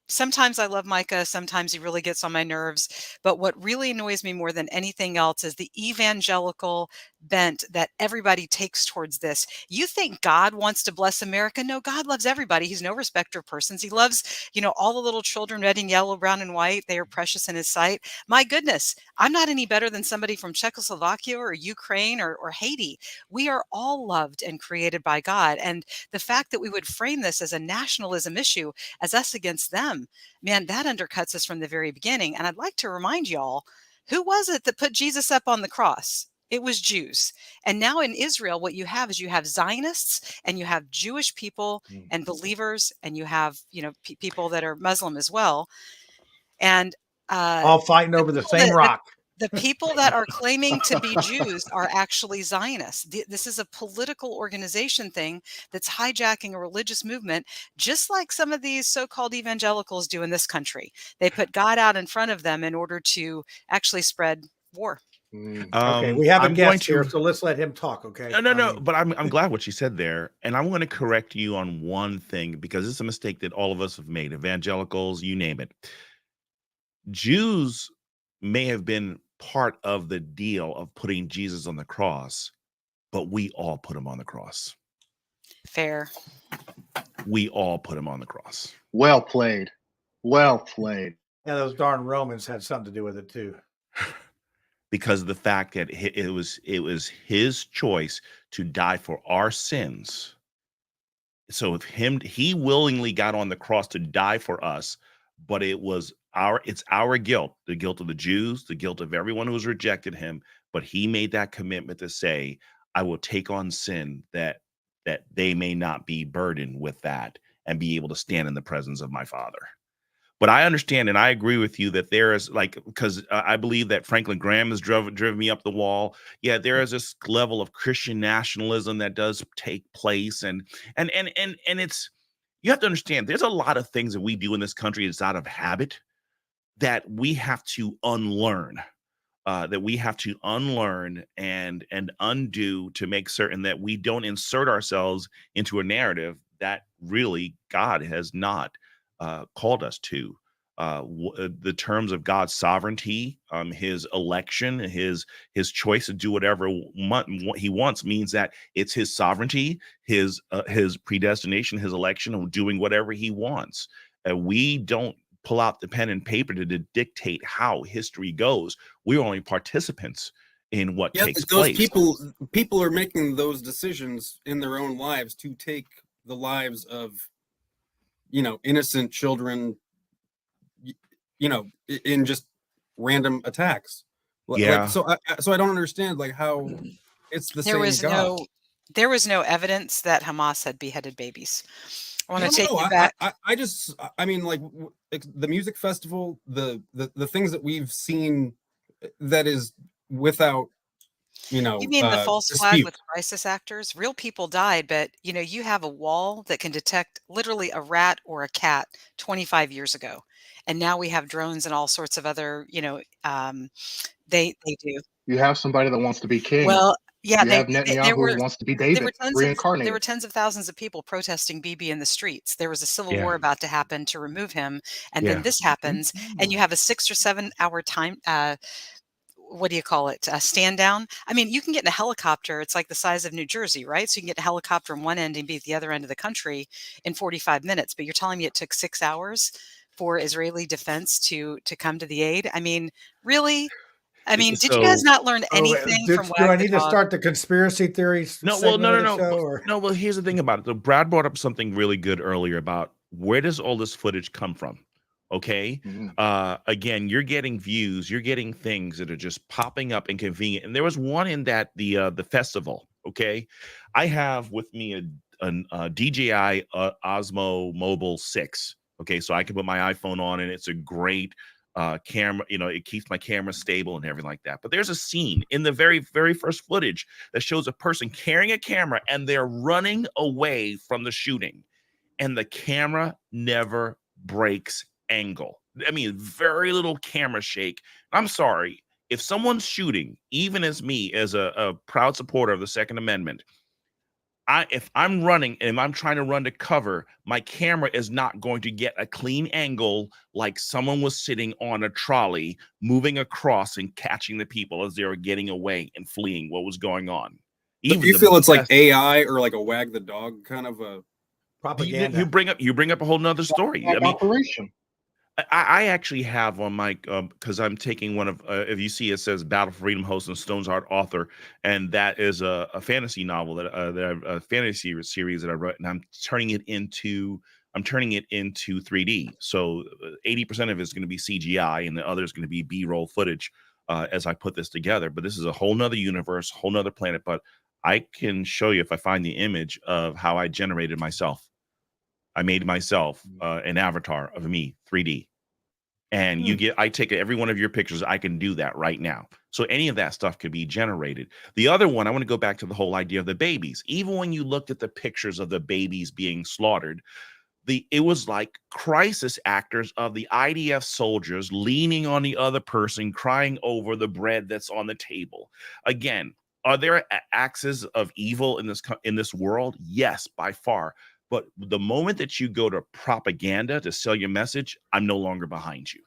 sometimes I love Micah, sometimes he really gets on my nerves. But what really annoys me more than anything else is the evangelical bent that everybody takes towards this. You think God wants to bless America? No, God loves everybody. He's no respecter of persons. He loves, all the little children, red and yellow, brown and white. They are precious in his sight. My goodness, I'm not any better than somebody from Czechoslovakia or Ukraine or Haiti. We are all loved and created by God. And the fact that we would frame this as a nationalism issue, as us against them, man, that undercuts us from the very beginning. And I'd like to remind y'all, who was it that put Jesus up on the cross? It was Jews. And now in Israel, what you have is you have Zionists and you have Jewish people and believers, and you have, people that are Muslim as well. And all fighting over the same rock. The people that are claiming to be Jews are actually Zionists. This is a political organization thing that's hijacking a religious movement, just like some of these so-called evangelicals do in this country. They put God out in front of them in order to actually spread war. Okay, we have a guest here, so let's let him talk. Okay. No. But I'm glad what she said there, and I'm going to correct you on one thing, because it's a mistake that all of us have made. Evangelicals, you name it. Jews may have been part of the deal of putting Jesus on the cross, but we all put him on the cross. Fair. We all put him on the cross. Well played. Well played. Yeah, those darn Romans had something to do with it too. Because of the fact that it was his choice to die for our sins. So if he willingly got on the cross to die for us, but it's our guilt, the guilt of the Jews, the guilt of everyone who's rejected him. But he made that commitment to say, I will take on sin that they may not be burdened with that and be able to stand in the presence of my Father. But I understand, and I agree with you that there is, because I believe that Franklin Graham has driven me up the wall. Yeah, there is this level of Christian nationalism that does take place, and it's, you have to understand, there's a lot of things that we do in this country that's out of habit that we have to unlearn. And undo, to make certain that we don't insert ourselves into a narrative that really God has not called us to. The terms of God's sovereignty, his election, his choice to do whatever he wants, means that it's his sovereignty, his predestination, his election of doing whatever he wants. We don't pull out the pen and paper to dictate how history goes. We're only participants in what takes place. People are making those decisions in their own lives to take the lives of, innocent children, in just random attacks. Yeah. So I don't understand how it's the same God. There was no evidence that Hamas had beheaded babies. I want to take you back. back. I mean, the music festival, the things that we've seen, that is without, You mean the false dispute. flag with crisis actors? Real people died, but you have a wall that can detect literally a rat or a cat 25 years ago, and now we have drones and all sorts of other. They do. You have somebody that wants to be king. Well, Yeah, You have Netanyahu who wants to be David there reincarnated. were tens of thousands of people protesting Bibi in the streets. There was a civil Yeah. war about to happen to remove him, and Yeah. then this happens, and you have a 6 or 7 hour time. What do you call it? Stand down. I mean, you can get in a helicopter. It's like the size of New Jersey, right? So you can get a helicopter from one end and be at the other end of the country in 45 minutes. But you're telling me it took 6 hours for Israeli defense to come to the aid? I mean, really? I mean, did you guys So not learn Oh, anything from do Wag I the need to Dog? start the conspiracy theories no, well, segment no, of no, the no, show? Or? no. Well, here's the thing about it. So Brad brought up something really good earlier about where does all this footage come from? Okay. Again, you're getting views, you're getting things that are just popping up inconvenient. And there was one in that the festival. Okay. I have with me a DJI Osmo Mobile 6. Okay, so I can put my iPhone on and it's a great camera, you know, it keeps my camera stable and everything like that. But there's a scene in the very, very first footage that shows a person carrying a camera and they're running away from the shooting, and the camera never breaks angle. I mean, very little camera shake. I'm sorry. If someone's shooting, even as me, as a proud supporter of the Second Amendment, if I'm running and I'm trying to run to cover, my camera is not going to get a clean angle like someone was sitting on a trolley, moving across and catching the people as they were getting away and fleeing what was going on. Do you feel it's like AI or like a Wag the Dog kind of a propaganda? You bring up a whole nother story. Like I mean, operation. I actually have on my because I'm taking one of if you see it says Battle for Freedom host and Stone's Heart author, and that is a fantasy novel that a fantasy series that I wrote, and I'm turning it into 3D. So 80% of it is going to be CGI, and the other is going to be B-roll footage as I put this together. But this is a whole nother universe, whole nother planet. But I can show you if I find the image of how I generated myself. I made myself an avatar of me, 3D. And I take every one of your pictures. I can do that right now. So any of that stuff could be generated. The other one, I want to go back to the whole idea of the babies. Even when you looked at the pictures of the babies being slaughtered, it was like crisis actors of the IDF soldiers leaning on the other person, crying over the bread that's on the table. Again, are there axes of evil in this world? Yes, by far. But the moment that you go to propaganda to sell your message, I'm no longer behind you.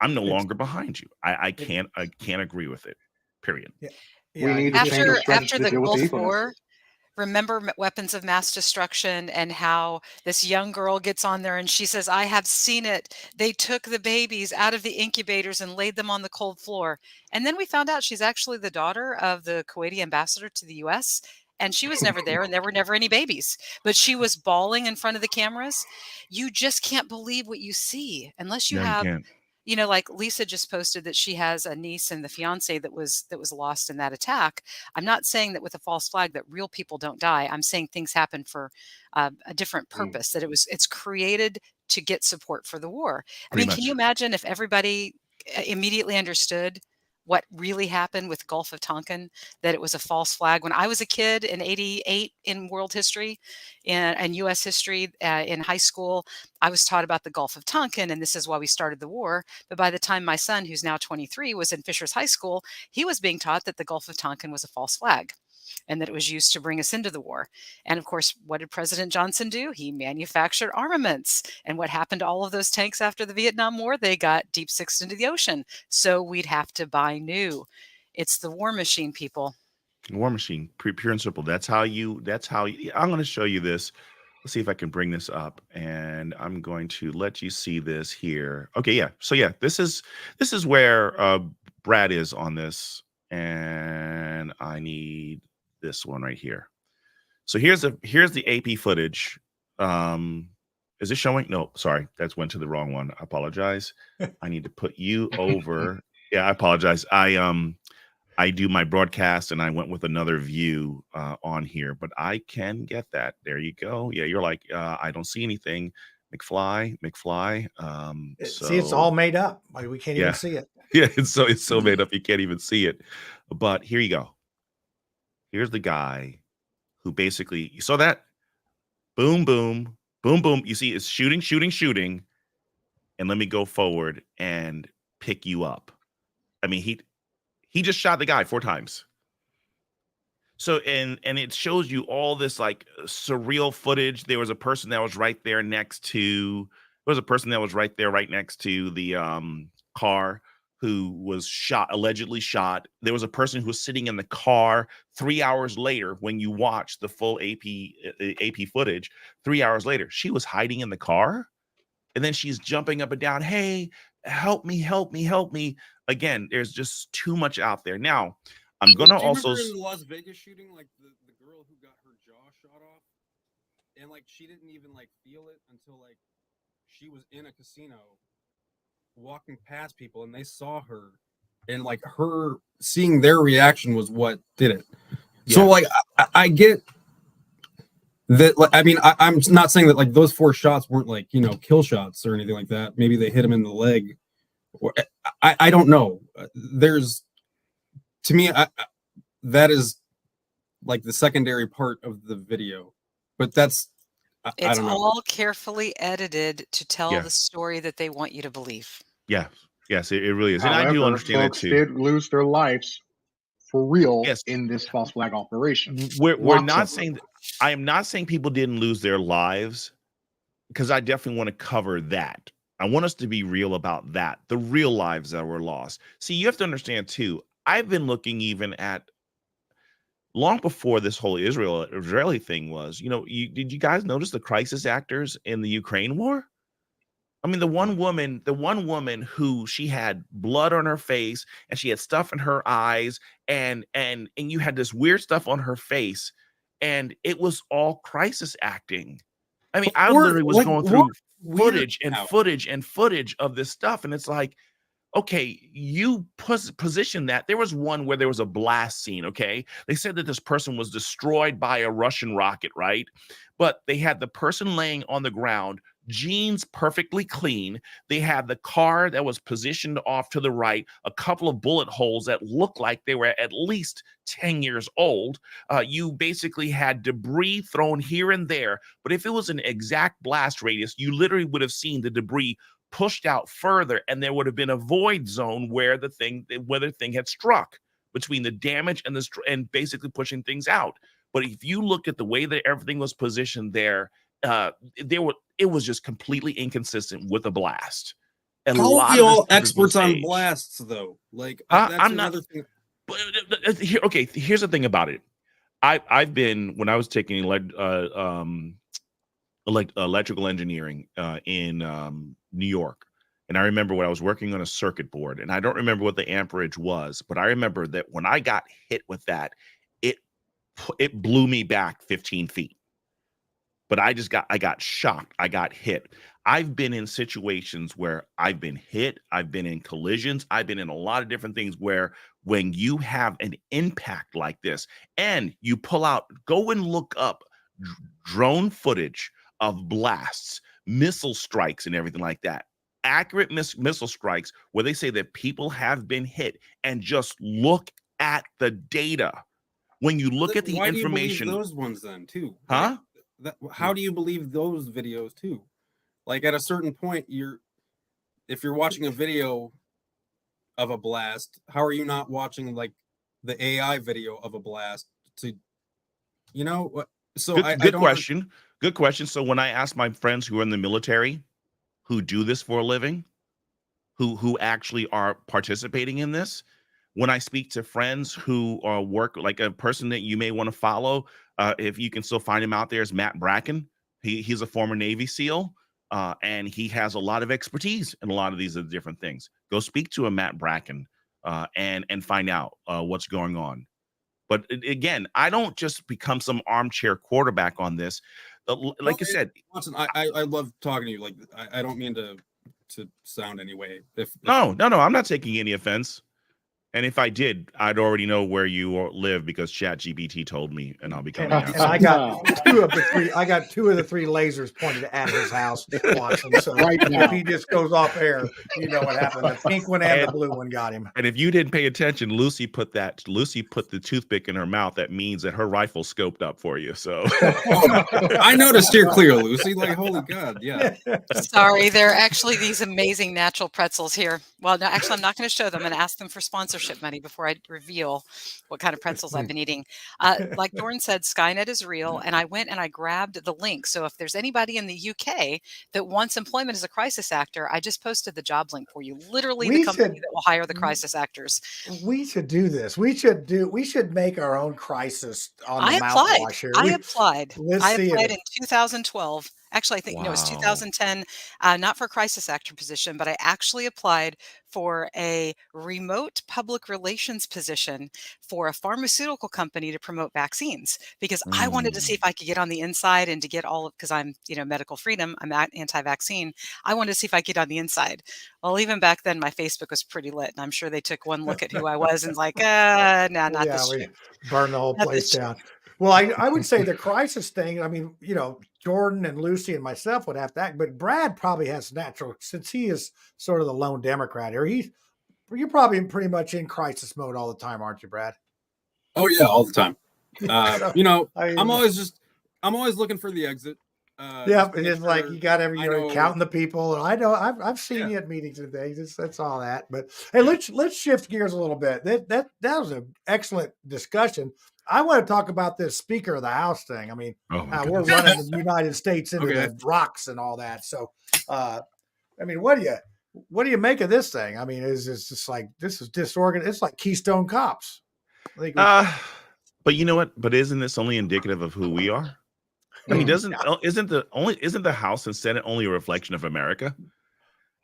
I'm no longer behind you. I can't agree with it. Period. Yeah. We need to change our strategy After to the deal with the Gulf evilness. War, remember weapons of mass destruction and how this young girl gets on there and she says, I have seen it. They took the babies out of the incubators and laid them on the cold floor. And then we found out she's actually the daughter of the Kuwaiti ambassador to the US. And she was never there and there were never any babies, but she was bawling in front of the cameras. You just can't believe what you see unless you No, you have, can't. you know, like Lisa just posted that she has a niece and the fiance that was lost in that attack. I'm not saying that with a false flag that real people don't die. I'm saying things happen for a different purpose. That it's created to get support for the war. I Pretty mean, can much. you imagine if everybody immediately understood what really happened with Gulf of Tonkin, that it was a false flag? When I was a kid in '88 in world history and U.S. history in high school, I was taught about the Gulf of Tonkin, and this is why we started the war. But by the time my son, who's now 23, was in Fishers High School, he was being taught that the Gulf of Tonkin was a false flag and that it was used to bring us into the war. And of course, what did President Johnson do? He manufactured armaments. And what happened to all of those tanks after the Vietnam War? They got deep sixed into the ocean. So we'd have to buy new. It's the war machine, people. War machine, pure and simple. That's how you, I'm going to show you this. Let's see if I can bring this up, and I'm going to let you see this here. Okay, yeah. So yeah, this is where Brad is on this, and I need this one right here. So here's the AP footage. Is it showing? No, sorry, that went to the wrong one. I apologize. I need to put you over. Yeah, I apologize. I do my broadcast and I went with another view on here, but I can get that. There you go. Yeah, you're like, I don't see anything. McFly. See, it's all made up. We can't even see it. Yeah, it's so made up you can't even see it. But here you go. Here's the guy who basically, you saw that? Boom, boom, boom, boom. You see it's shooting. And let me go forward and pick you up. I mean, he just shot the guy 4 times. So and it shows you all this like surreal footage. There was a person that was right there next to right next to the car who was allegedly shot. There was a person who was sitting in the car 3 hours later. When you watch the full AP footage, 3 hours later, she was hiding in the car, and then she's jumping up and down. Hey, help me, help me, help me. Again, there's just too much out there. Now, I'm gonna also. In the Las Vegas shooting, like the girl who got her jaw shot off, and like she didn't even like feel it until like she was in a casino walking past people and they saw her, and like her seeing their reaction was what did it. Yeah. So like I get that. Like, I mean, I'm not saying that like those 4 shots weren't like, you know, kill shots or anything like that. Maybe they hit him in the leg. Or, I don't know. There's, to me, that is like the secondary part of the video, but that's it's I don't know. all carefully edited to tell the story that they want you to believe. Yeah, yes, it really is. However, and I do understand folks that too. Did lose their lives for real in this false flag operation. We're not saying I am not saying people didn't lose their lives, because I definitely want to cover that. I want us to be real about that, the real lives that were lost. See, you have to understand too, I've been looking even at long before this whole Israeli thing was, you know, did you guys notice the crisis actors in the Ukraine war? I mean, the one woman who she had blood on her face and she had stuff in her eyes and you had this weird stuff on her face, and it was all crisis acting. I mean, I literally was going through footage and footage and footage of this stuff, and it's like, okay, you position that. There was one where there was a blast scene, okay? They said that this person was destroyed by a Russian rocket, right? But they had the person laying on the ground, jeans perfectly clean. They had the car that was positioned off to the right, a couple of bullet holes that looked like they were at least 10 years old. You basically had debris thrown here and there. But if it was an exact blast radius, you literally would have seen the debris pushed out further, and there would have been a void zone where the thing had struck, between the damage and basically pushing things out. But if you look at the way that everything was positioned there, it was just completely inconsistent with a blast. And how are we all experts on blasts, though? Like, that's I'm another not. thing. But okay, here's the thing about it. I've been, when I was taking electrical engineering in New York, and I remember when I was working on a circuit board, and I don't remember what the amperage was, but I remember that when I got hit with that, it blew me back 15 feet. But I got shocked. I got hit. I've been in situations where I've been hit. I've been in collisions. I've been in a lot of different things where when you have an impact like this and you pull out, go and look up drone footage of blasts, missile strikes, and everything like that. Accurate missile strikes where they say that people have been hit, and just look at the data. When you look at the information, do you believe those ones then too? Huh? How do you believe those videos too? Like, at a certain point, if you're watching a video of a blast, how are you not watching like the AI video of a blast? To, you know, so good question. Good question. So when I ask my friends who are in the military, who do this for a living, who actually are participating in this, when I speak to friends who work, like a person that you may want to follow, if you can still find him out there, is Matt Bracken. He's a former Navy SEAL, and he has a lot of expertise in a lot of these different things. Go speak to a Matt Bracken and find out what's going on. But again, I don't just become some armchair quarterback on this. Like I said, Watson, I love talking to you. Like, I don't mean to sound any way. No, I'm not taking any offense. And if I did, I'd already know where you live, because ChatGPT told me, and I'll be coming out. And I got two of the three. I got 2 of the 3 lasers pointed at his house. Watching. So Right now, if he just goes off air, you know what happened. The pink one and the blue one got him. And if you didn't pay attention, Lucy put the toothpick in her mouth. That means that her rifle scoped up for you. So I noticed steer clear, Lucy. Like, holy God, yeah. Sorry, there are actually these amazing natural pretzels here. Well, no, actually, I'm not going to show them and ask them for sponsorship. sponsorship money before I reveal what kind of pretzels I've been eating. Like Jordan said, Skynet is real, and I went and I grabbed the link. So if there's anybody in the UK that wants employment as a crisis actor, I just posted the job link for you. Literally, the company that will hire the crisis actors. We should do this. We should make our own crisis on the mouthwash here. I applied. Let's I see applied it. in 2012. Actually, I think no, it was 2010. Not for a crisis actor position, but I actually applied for a remote public relations position for a pharmaceutical company to promote vaccines, because I wanted to see if I could get on the inside and to get all of, because I'm, medical freedom, I'm anti-vaccine. I wanted to see if I could get on the inside. Well, even back then, my Facebook was pretty lit, and I'm sure they took one look at who I was and like, nah, not this We ship. burn the whole Not place this ship. down. Well, I would say the crisis thing, I mean, Jordan and Lucy and myself would have to act, but Brad probably has natural, since he is sort of the lone Democrat here. You're probably pretty much in crisis mode all the time, aren't you, Brad? Oh yeah, all the time. I'm always looking for the exit. It's like you got you're counting the people. And I know I've seen you at meetings and things. That's all that. But hey, let's shift gears a little bit. That was an excellent discussion. I want to talk about this Speaker of the House thing. I mean, we're running the United States into the rocks and all that. So, I mean, what do you make of this thing? I mean, is this just like this is disorganized? It's like Keystone Cops. But you know what? But isn't this only indicative of who we are? I mean, isn't the House and Senate only a reflection of America?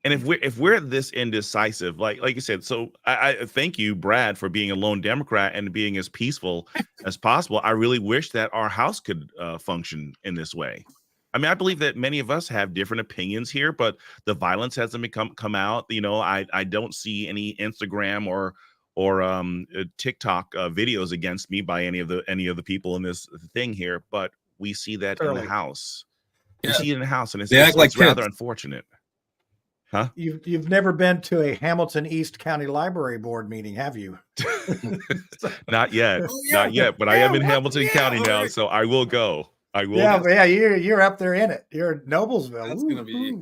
And if we're this indecisive, like you said, so I thank you, Brad, for being a lone Democrat and being as peaceful as possible. I really wish that our House could function in this way. I mean, I believe that many of us have different opinions here, but the violence hasn't come out. I don't see any Instagram or TikTok videos against me by any of the people in this thing here, but we see that in the House. We see it in the House, and it's rather unfortunate. Huh? You've never been to a Hamilton East County Library Board meeting, have you? Not yet. Not yet, but I am in Hamilton County now, so I will go. I will. Yeah, you're up there in it. You're in Noblesville. That's gonna be.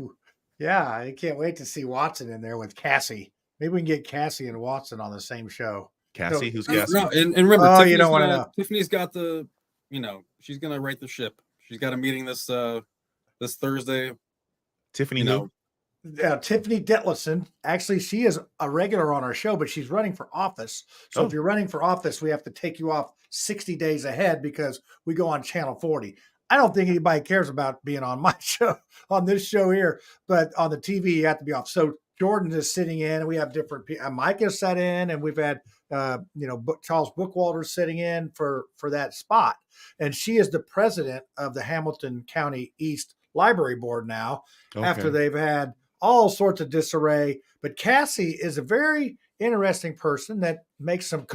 Yeah, I can't wait to see Watson in there with Cassie. Maybe we can get Cassie and Watson on the same show. Cassie, who's Cassie? No, and remember, you don't want to know. Tiffany's got the, she's gonna right the ship. She's got a meeting this Thursday. Tiffany, Tiffany Detlefson. Actually, she is a regular on our show, but she's running for office. So if you're running for office, we have to take you off 60 days ahead because we go on Channel 40. I don't think anybody cares about being on my show, on this show here, but on the TV, you have to be off. So Jordan is sitting in, and we have different people. Mike is sat in, and we've had, Charles Bookwalter sitting in for that spot. And she is the president of the Hamilton County East Library Board now, after they've had all sorts of disarray. But Cassie is a very interesting person that makes some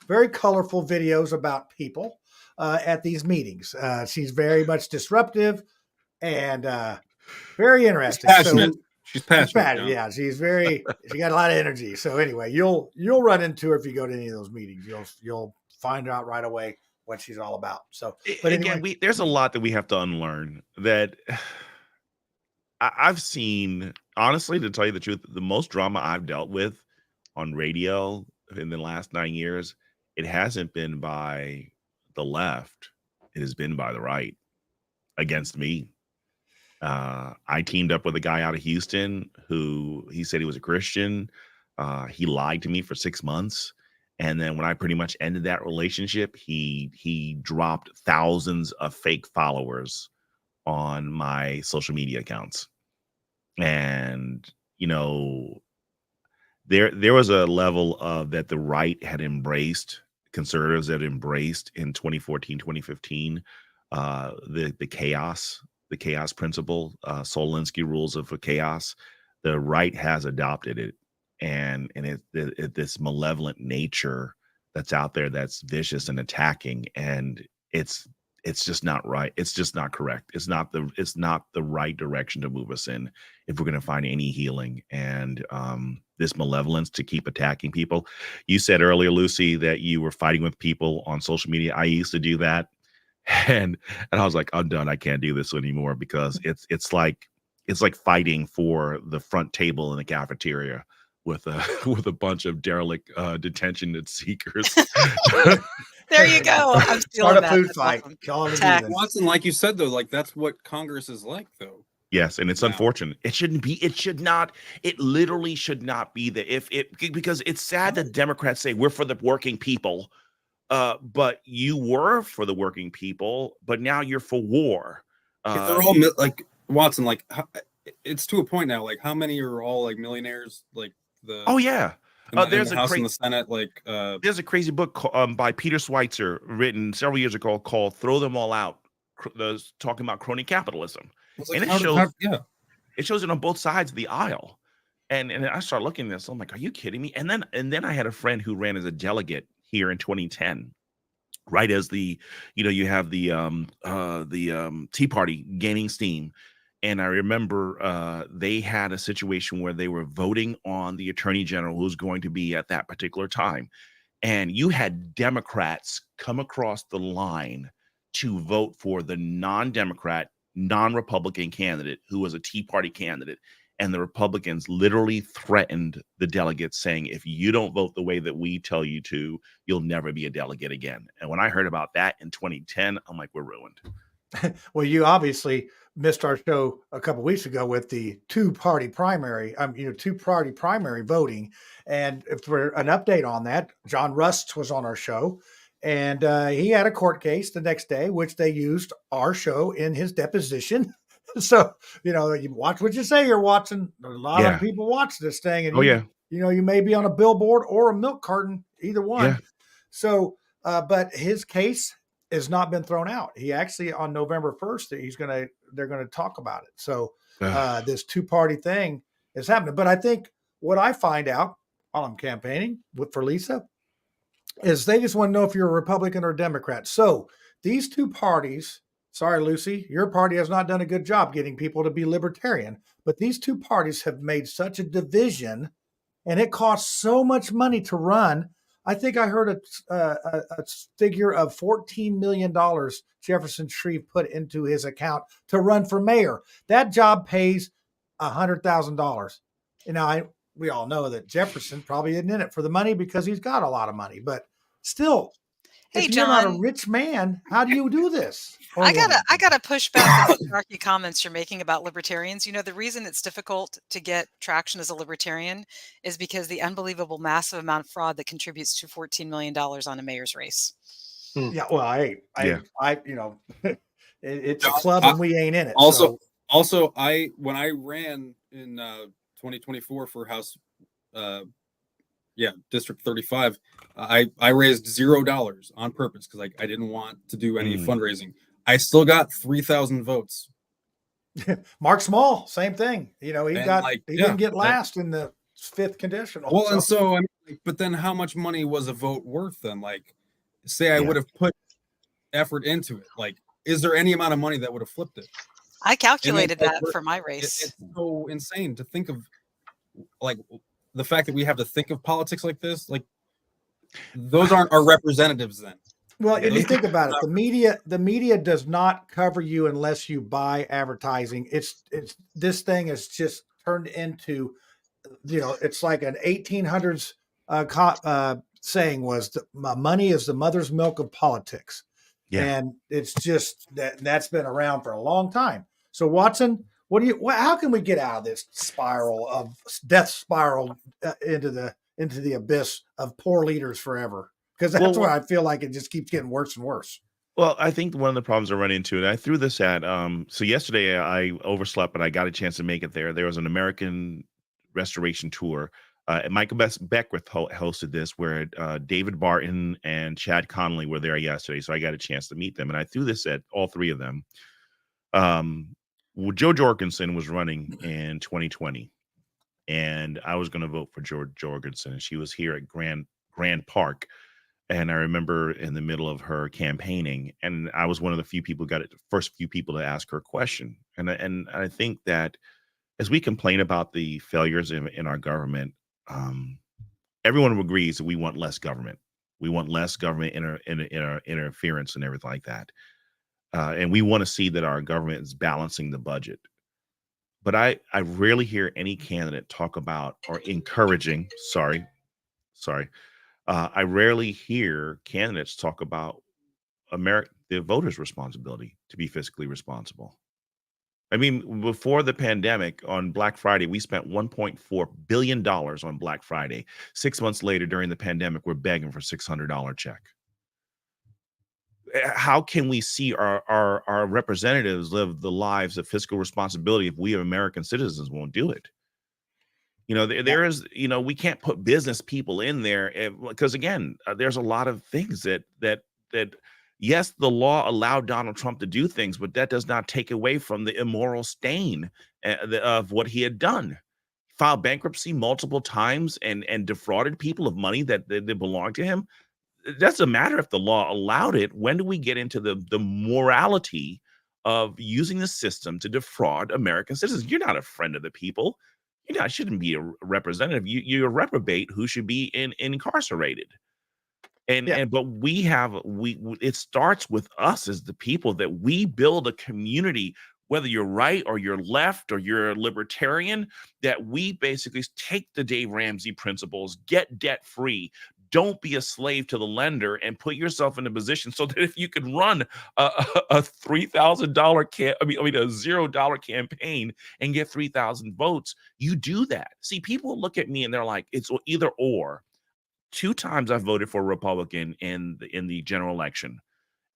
very colorful videos about people at these meetings. She's very much disruptive and very interesting. She's passionate. Yeah, she got a lot of energy. So anyway, you'll run into her if you go to any of those meetings. You'll find out right away what she's all about. So, but again, anyway, there's a lot that we have to unlearn. That I've seen, honestly, to tell you the truth, the most drama I've dealt with on radio in the last 9 years, it hasn't been by the left. It has been by the right against me. I teamed up with a guy out of Houston who he said he was a Christian. He lied to me for 6 months. And then when I pretty much ended that relationship, he dropped thousands of fake followers on my social media accounts. And, there was a level of that the right had embraced, conservatives had embraced in 2014, 2015, the chaos principle, Solinsky rules of chaos. The right has adopted it. And this malevolent nature that's out there, that's vicious and attacking, and it's just not right. It's just not correct. It's not the right direction to move us in if we're going to find any healing. And this malevolence to keep attacking people. You said earlier, Lucy, that you were fighting with people on social media. I used to do that, and I was like, I'm done. I can't do this anymore because it's like fighting for the front table in the cafeteria. with a with a bunch of derelict detention seekers. There you go. I'm stealing Start a that. food That's fight. awesome. Call it Tax. even. Watson, like you said though, like that's what Congress is like though. Yes, and it's now. unfortunate. It shouldn't be. It should not. It literally should not be that. Because it's sad that Democrats say we're for the working people, but you were for the working people, but now you're for war. They're all like Watson. Like it's to a point now. Like how many are all like millionaires? Like the oh yeah. There's the House and the Senate. Like there's a crazy book by Peter Schweitzer written several years ago called "Throw Them All Out," talking about crony capitalism. like, And it shows it on both sides of the aisle. And I started looking at this. I'm like, are you kidding me? And then I had a friend who ran as a delegate here in 2010, right as you have the Tea Party gaining steam. And I remember they had a situation where they were voting on the attorney general who's going to be at that particular time. And you had Democrats come across the line to vote for the non-Democrat, non-Republican candidate who was a Tea Party candidate. And the Republicans literally threatened the delegates saying, if you don't vote the way that we tell you to, you'll never be a delegate again. And when I heard about that in 2010, I'm like, we're ruined. Well, you obviously missed our show a couple of weeks ago with the two-party primary voting. And for an update on that, John Rust was on our show, and he had a court case the next day, which they used our show in his deposition. So, you watch what you say. You're watching. A lot of people watch this thing, and you may be on a billboard or a milk carton, either one. Yeah. So, but his case has not been thrown out. He actually on November 1st, they're going to talk about it. So, this two-party thing is happening. But I think what I find out while I'm campaigning for Lisa is they just want to know if you're a Republican or a Democrat. So these two parties. Sorry, Lucy, your party has not done a good job getting people to be libertarian, but these two parties have made such a division, and it costs so much money to run. I think I heard a figure of $14 million Jefferson Shreve put into his account to run for mayor. That job pays $100,000. We all know that Jefferson probably isn't in it for the money because he's got a lot of money, but still, hey, if John, you're not a rich man, how do you do this? I gotta push back on the snarky comments you're making about libertarians. The reason it's difficult to get traction as a libertarian is because the unbelievable massive amount of fraud that contributes to $14 million on a mayor's race. Yeah, well, it's a club and we ain't in it. Also, when I ran in 2024 for House, District 35, I raised $0 on purpose because I didn't want to do any fundraising. I still got 3,000 votes. Mark Small, same thing. He didn't get last in the fifth conditional. Well, and so but then how much money was a vote worth then? Like, say I would have put effort into it. Like, is there any amount of money that would have flipped it? I calculated that for my race. It's so insane to think of, like, the fact that we have to think of politics like this. Like, those aren't our representatives then. Well, if you think about it, the media does not cover you unless you buy advertising. It's this thing is just turned into, it's like an 1800s saying was money is the mother's milk of politics. Yeah. And it's just that's been around for a long time. So Watson, how can we get out of this spiral of death spiral into the abyss of poor leaders forever? Because that's where I feel like it just keeps getting worse and worse. Well, I think one of the problems I run into, and I threw this at, so yesterday I overslept, but I got a chance to make it there. There was an American restoration tour. And Michael Beckwith hosted this, where David Barton and Chad Connolly were there yesterday. So I got a chance to meet them. And I threw this at all three of them. Jo Jorgensen was running in 2020. And I was going to vote for Jo Jorgensen. And she was here at Grand Park. And I remember in the middle of her campaigning, and I was one of the first few people to ask her a question. And I think that as we complain about the failures in our government, everyone agrees that we want less government. We want less government interference and everything like that. And we want to see that our government is balancing the budget. but I rarely hear any candidate talk about or encouraging. Sorry. I rarely hear candidates talk about the voters' responsibility to be fiscally responsible. I mean, before the pandemic on Black Friday, we spent $1.4 billion on Black Friday. 6 months later, during the pandemic, we're begging for $600 check. How can we see our representatives live the lives of fiscal responsibility if we American citizens won't do it? You know, there is, you know, we can't put business people in there because again, there's a lot of things that yes, the law allowed Donald Trump to do things, but that does not take away from the immoral stain of what he had done. Filed bankruptcy multiple times and defrauded people of money that belonged to him. It doesn't matter if the law allowed it. When do we get into the morality of using the system to defraud American citizens? You're not a friend of the people. You know, shouldn't be a representative. You're a reprobate who should be incarcerated. But it starts with us as the people, that we build a community, whether you're right or you're left or you're a libertarian, that we basically take the Dave Ramsey principles, get debt free. Don't be a slave to the lender, and put yourself in a position so that if you can run a $3,000 a $0 campaign and get 3,000 votes, you do that. See, people look at me and they're like, it's either or. 2 times I've voted for a Republican in the general election,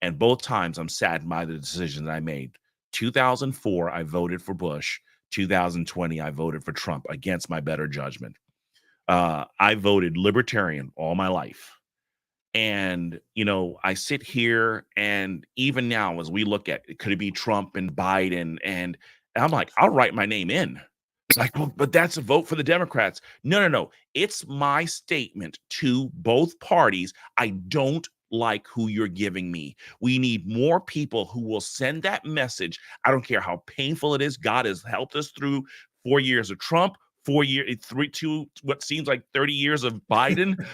and both times I'm saddened by the decisions I made. 2004, I voted for Bush. 2020, I voted for Trump against my better judgment. I voted libertarian all my life. And, you know, I sit here, and even now, as we look at it, could it be Trump and Biden? And I'm like, I'll write my name in. Like, well, but that's a vote for the Democrats. No. It's my statement to both parties. I don't like who you're giving me. We need more people who will send that message. I don't care how painful it is. God has helped us through 4 years of Trump, 4 years, what seems like 30 years of Biden,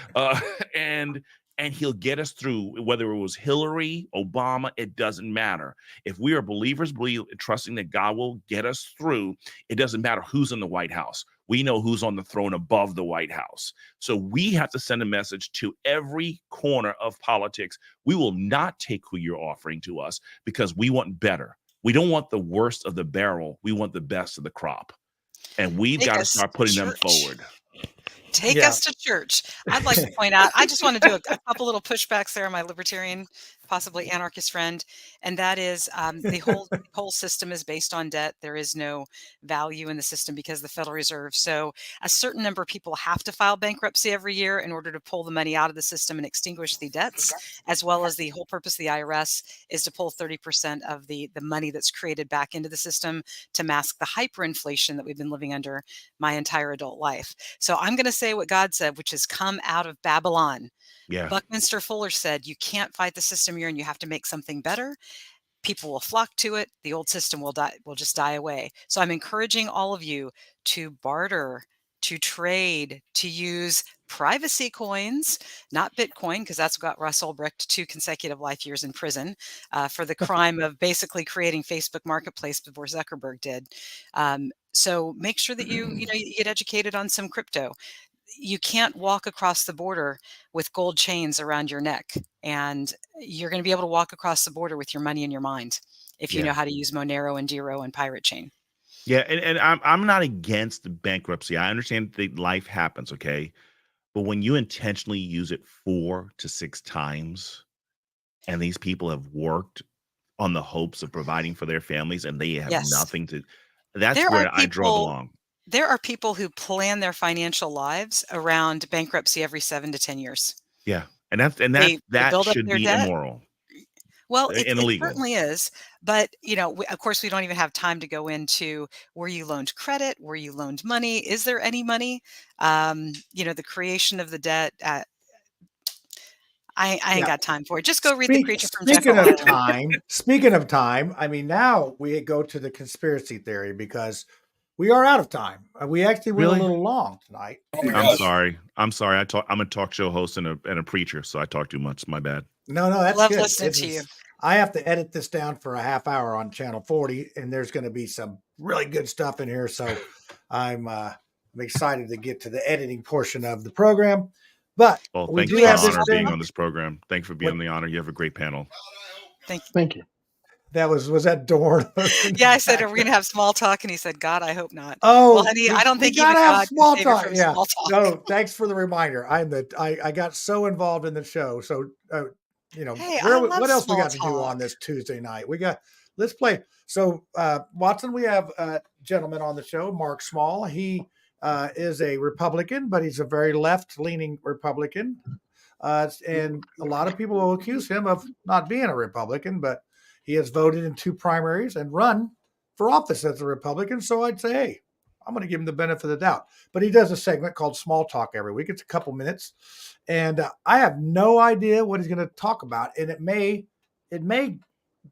and he'll get us through. Whether it was Hillary, Obama, it doesn't matter. If we are believers, trusting that God will get us through, it doesn't matter who's in the White House. We know who's on the throne above the White House. So we have to send a message to every corner of politics. We will not take who you're offering to us, because we want better. We don't want the worst of the barrel. We want the best of the crop. And we've got to start putting them forward. Take us to church. I'd like to point out, I just want to do a couple little pushbacks there on my libertarian, possibly anarchist friend. And that is the whole system is based on debt. There is no value in the system because of the Federal Reserve. So a certain number of people have to file bankruptcy every year in order to pull the money out of the system and extinguish the debts, as well as the whole purpose of the IRS is to pull 30% of the money that's created back into the system to mask the hyperinflation that we've been living under my entire adult life. So I'm going to say what God said, which is come out of Babylon. Yeah. Buckminster Fuller said, you can't fight the system you're in. You have to make something better. People will flock to it. The old system will just die away. So I'm encouraging all of you to barter, to trade, to use privacy coins, not Bitcoin, because that's what got Russ Ulbricht 2 consecutive life years in prison for the crime of basically creating Facebook Marketplace before Zuckerberg did. So make sure that you get educated on some crypto. You can't walk across the border with gold chains around your neck, and you're going to be able to walk across the border with your money in your mind if you know how to use Monero and Dero and Pirate Chain. Yeah, and I'm not against bankruptcy. I understand that life happens, okay? But when you intentionally use it 4 to 6 times, and these people have worked on the hopes of providing for their families, and they have nothing to, that's where I draw the line. There are people who plan their financial lives around bankruptcy every 7 to 10 years. Yeah, and that should be immoral. Well, it certainly is. But, of course, we don't even have time to go into, were you loaned credit? Were you loaned money? Is there any money? The creation of the debt. I ain't got time for it. Just go read The Creature from Jekyll Island. Speaking of time, I mean, now we go to the conspiracy theory because we are out of time. We actually went a little long tonight. I'm sorry. I'm a talk show host and a preacher, so I talk too much. My bad. No, that's Love good. listening to you. I have to edit this down for a half hour on channel 40, and there's going to be some really good stuff in here. So I'm excited to get to the editing portion of the program. But well, we thanks do for the have this honor being thing. on this program. Thanks for being on the honor. You have a great panel. Thank you. That was that Dorn? Yeah, I said, are we going to have small talk? And he said, God, I hope not. Oh, well, honey, I don't think even gotta have God small can save it talk. from Yeah. small talk. No, thanks for the reminder. I got so involved in the show. So, Hey, what else we got to do on this Tuesday night? Let's play. So, Watson, we have a gentleman on the show, Mark Small. He is a Republican, but he's a very left-leaning Republican. And a lot of people will accuse him of not being a Republican, but he has voted in 2 primaries and run for office as a Republican. So I'd say, hey, I'm going to give him the benefit of the doubt. But he does a segment called Small Talk every week. It's a couple minutes. And I have no idea what he's going to talk about. And it may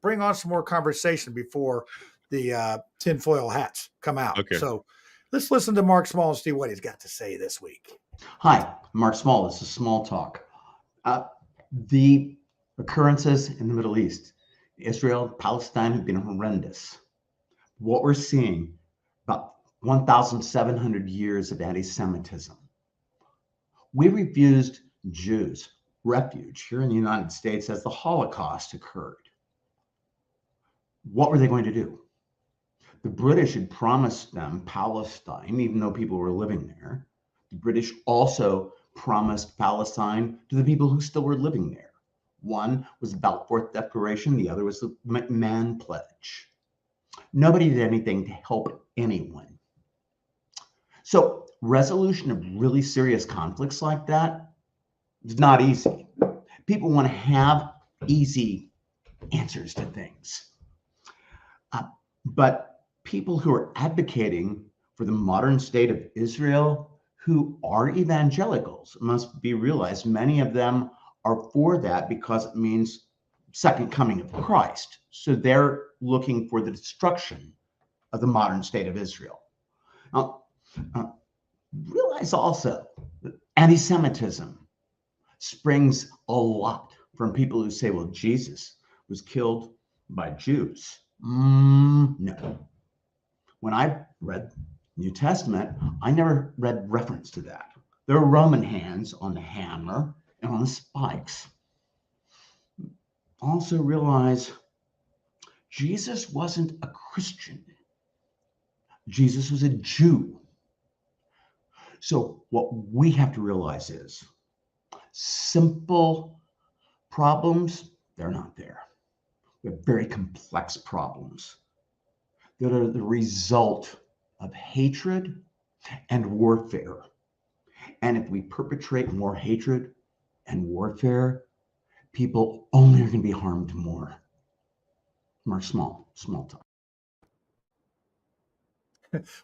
bring on some more conversation before the tinfoil hats come out. Okay. So let's listen to Mark Small and see what he's got to say this week. Hi, Mark Small. This is Small Talk. The occurrences in the Middle East, Israel, Palestine, have been horrendous. What we're seeing, about 1,700 years of anti-Semitism. We refused Jews refuge here in the United States as the Holocaust occurred. What were they going to do? The British had promised them Palestine, even though people were living there. The British also promised Palestine to the people who still were living there. One was the Balfour Declaration, the other was the McMahon Pledge. Nobody did anything to help anyone. So resolution of really serious conflicts like that is not easy. People want to have easy answers to things. But people who are advocating for the modern state of Israel, who are evangelicals, must be realized many of them are for that because it means second coming of Christ. So they're looking for the destruction of the modern state of Israel. Now, realize also that anti-Semitism springs a lot from people who say, well, Jesus was killed by Jews. No. When I read New Testament, I never read reference to that. There are Roman hands on the hammer and on the spikes. Also realize Jesus wasn't a Christian. Jesus was a Jew. So what we have to realize is simple problems, they're not there. We have very complex problems that are the result of hatred and warfare. And if we perpetrate more hatred and warfare, people only are going to be harmed more. Mark Small Talk.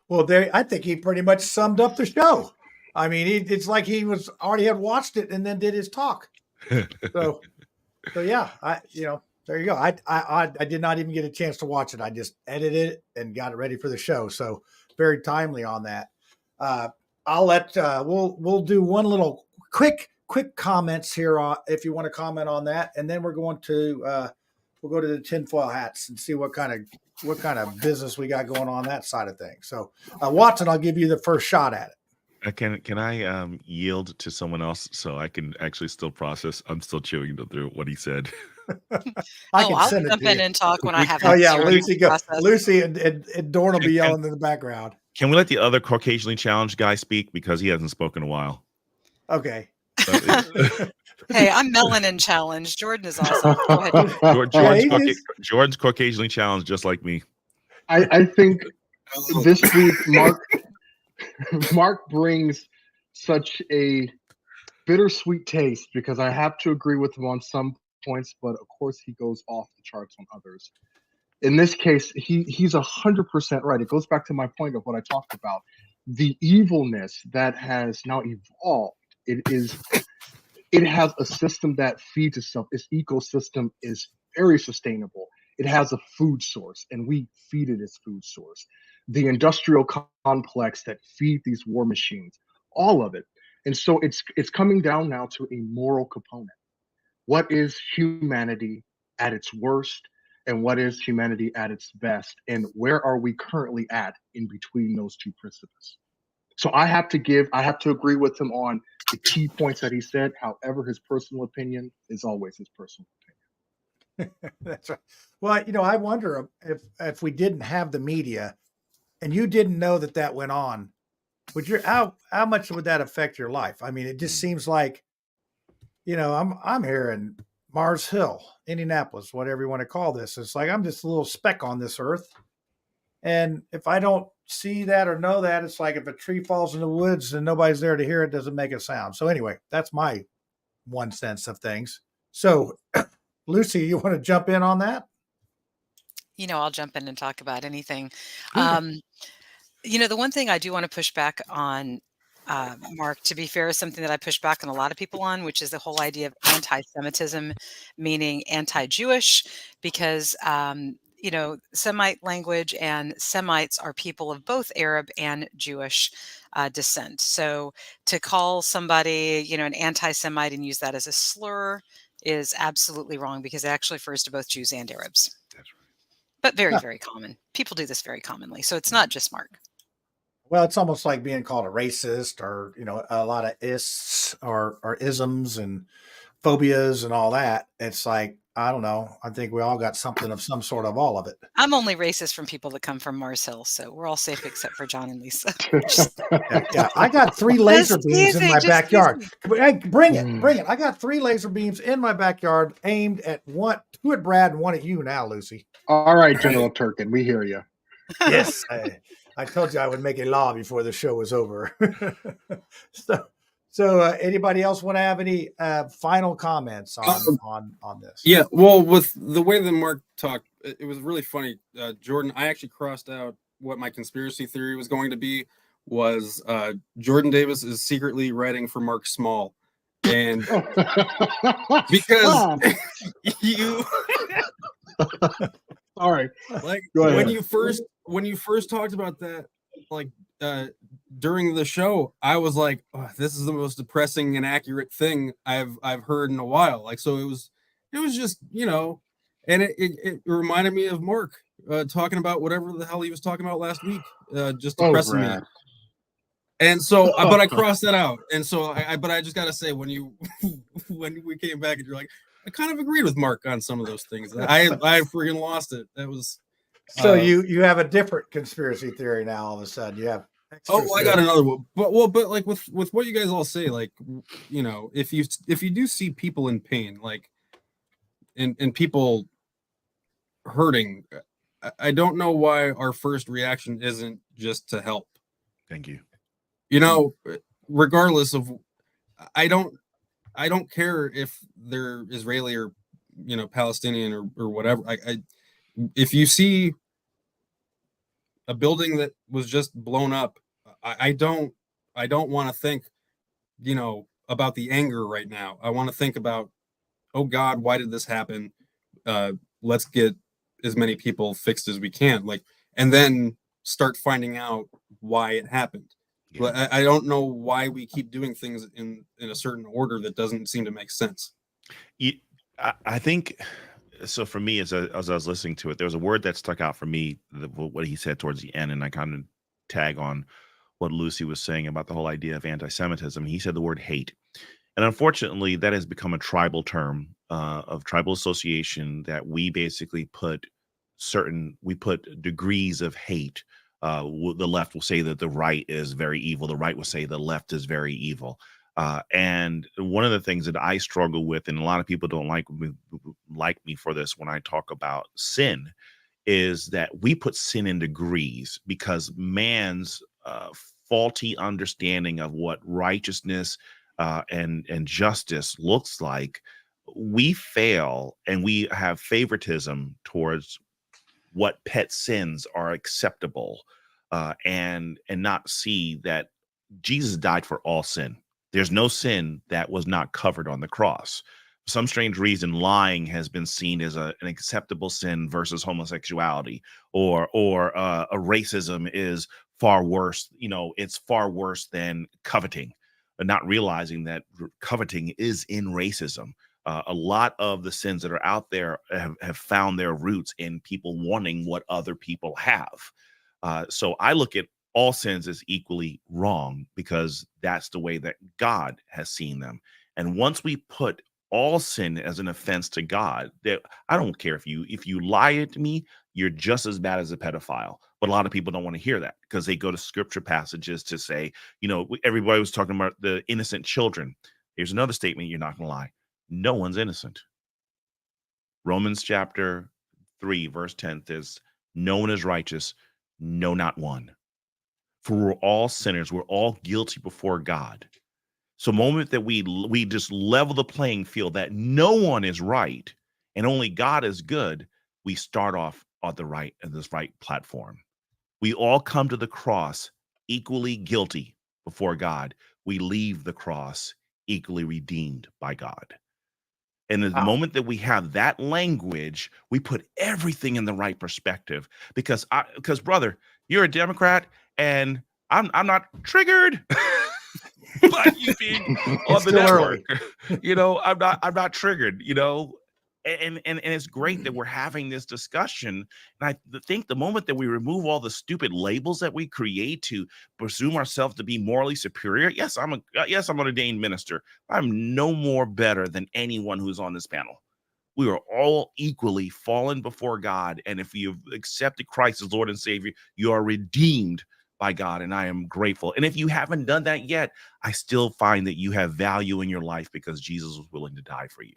Well, I think he pretty much summed up the show. I mean, it's like he was already had watched it and then did his talk. So yeah, there you go. I did not even get a chance to watch it. I just edited it and got it ready for the show. So very timely on that. I'll let we'll do one little quick comments here on if you want to comment on that, and then we're going to we'll go to the tinfoil hats and see what kind of business we got going on that side of things. So Watson, I'll give you the first shot at it. Can I yield to someone else so I can actually still process? I'm still chewing through what he said. I'll jump in and talk when I have. Oh yeah, Lucy and Dorn will be yelling in the background. Can we let the other Caucasianly challenged guy speak because he hasn't spoken in a while? Okay. Hey, I'm melanin challenged. Jordan is awesome. Go ahead. Jordan's Caucasianly challenged, just like me. I think this week Mark brings such a bittersweet taste because I have to agree with him on some points, but of course he goes off the charts on others. In this case, he's 100% right. It goes back to my point of what I talked about. The evilness that has now evolved. It has a system that feeds itself. Its ecosystem is very sustainable. It has a food source, and we feed it its food source. The industrial complex that feed these war machines, all of it. And so it's coming down now to a moral component. What is humanity at its worst? and what is humanity at its best, and where are we currently at in between those two precipices. So I have to agree with him on the key points that he said. However, his personal opinion is always his personal opinion. That's right. Well, I wonder if we didn't have the media and you didn't know that went on, would how much would that affect your life? I mean, it just seems like, I'm here in Mars Hill, Indianapolis, whatever you want to call this. It's like I'm just a little speck on this earth. And if I don't see that or know that, it's like if a tree falls in the woods and nobody's there to hear it, doesn't make a sound. So anyway, that's my 1 sense of things. So Lucy, you want to jump in on that? I'll jump in and talk about anything. The one thing I do want to push back on, Mark, to be fair, is something that I push back on a lot of people on, which is the whole idea of anti-Semitism, meaning anti-Jewish, because, Semite language and Semites are people of both Arab and Jewish descent. So to call somebody, an anti-Semite and use that as a slur is absolutely wrong, because it actually refers to both Jews and Arabs. That's right. But very, very common. People do this very commonly. So it's not just Mark. Well, it's almost like being called a racist, or, a lot of ists or isms and phobias and all that. It's like, I don't know. I think we all got something of some sort of all of it. I'm only racist from people that come from Mars Hill, so we're all safe except for John and Lisa. Yeah, I got 3 laser beams in my backyard. Hey, bring it. I got 3 laser beams in my backyard aimed at 2 at Brad and 1 at you now, Lucy. All right, General Turkin, we hear you. Yes, I told you I would make a law before the show was over. So anybody else want to have any final comments on this? Yeah, well, with the way that Mark talked, it was really funny. Jordan, I actually crossed out what my conspiracy theory was going to be, was Jordan Davis is secretly writing for Mark Small. And because you all right, like when you first talked about that, like during the show, I was like, oh, this is the most depressing and accurate thing I've heard in a while. Like, so it was just, and it reminded me of Mark talking about whatever the hell he was talking about last week, just depressing me. And so, but I crossed that out. And so but I just got to say, when we came back and you're like, I kind of agreed with Mark on some of those things. I freaking lost it. That was. So you have a different conspiracy theory now. All of a sudden, you have. I got another one. But like with what you guys all say, like, if you do see people in pain, like, and people hurting, I don't know why our first reaction isn't just to help. Thank you. Regardless of, I don't care if they're Israeli or Palestinian or whatever. If you see a building that was just blown up, I don't want to think, about the anger right now. I want to think about, oh God, why did this happen? Let's get as many people fixed as we can, and then start finding out why it happened. Yeah. I don't know why we keep doing things in a certain order that doesn't seem to make sense. I think. So for me, as I was listening to it, there was a word that stuck out for me, what he said towards the end, and I kind of tag on what Lucy was saying about the whole idea of anti-Semitism. He said the word hate. And unfortunately, that has become a tribal term of tribal association, that we basically put degrees of hate. The left will say that the right is very evil. The right will say the left is very evil. And one of the things that I struggle with, and a lot of people don't like me for this when I talk about sin, is that we put sin in degrees, because man's faulty understanding of what righteousness and justice looks like, we fail and we have favoritism towards what pet sins are acceptable, and not see that Jesus died for all sin. There's no sin that was not covered on the cross. For some strange reason, lying has been seen as an acceptable sin versus homosexuality, or a racism is far worse. It's far worse than coveting, not realizing that coveting is in racism. A lot of the sins that are out there have found their roots in people wanting what other people have. So I look at all sins as equally wrong because that's the way that God has seen them. And once we put all sin as an offense to God, that I don't care if you lie to me, you're just as bad as a pedophile. But a lot of people don't want to hear that because they go to scripture passages to say, everybody was talking about the innocent children. Here's another statement you're not going to lie. No one's innocent. Romans chapter 3, verse 10 says, no one is righteous, no, not one. For we're all sinners. We're all guilty before God. So the moment that we just level the playing field that no one is right and only God is good, we start off on this right platform. We all come to the cross equally guilty before God. We leave the cross equally redeemed by God. And the moment that we have that language, we put everything in the right perspective. Because brother, you're a Democrat, and I'm not triggered by you being on the network. I'm not triggered. And it's great that we're having this discussion. And I think the moment that we remove all the stupid labels that we create to presume ourselves to be morally superior, yes, I'm an ordained minister. I'm no more better than anyone who's on this panel. We are all equally fallen before God. And if you've accepted Christ as Lord and Savior, you are redeemed by God. And I am grateful. And if you haven't done that yet, I still find that you have value in your life because Jesus was willing to die for you.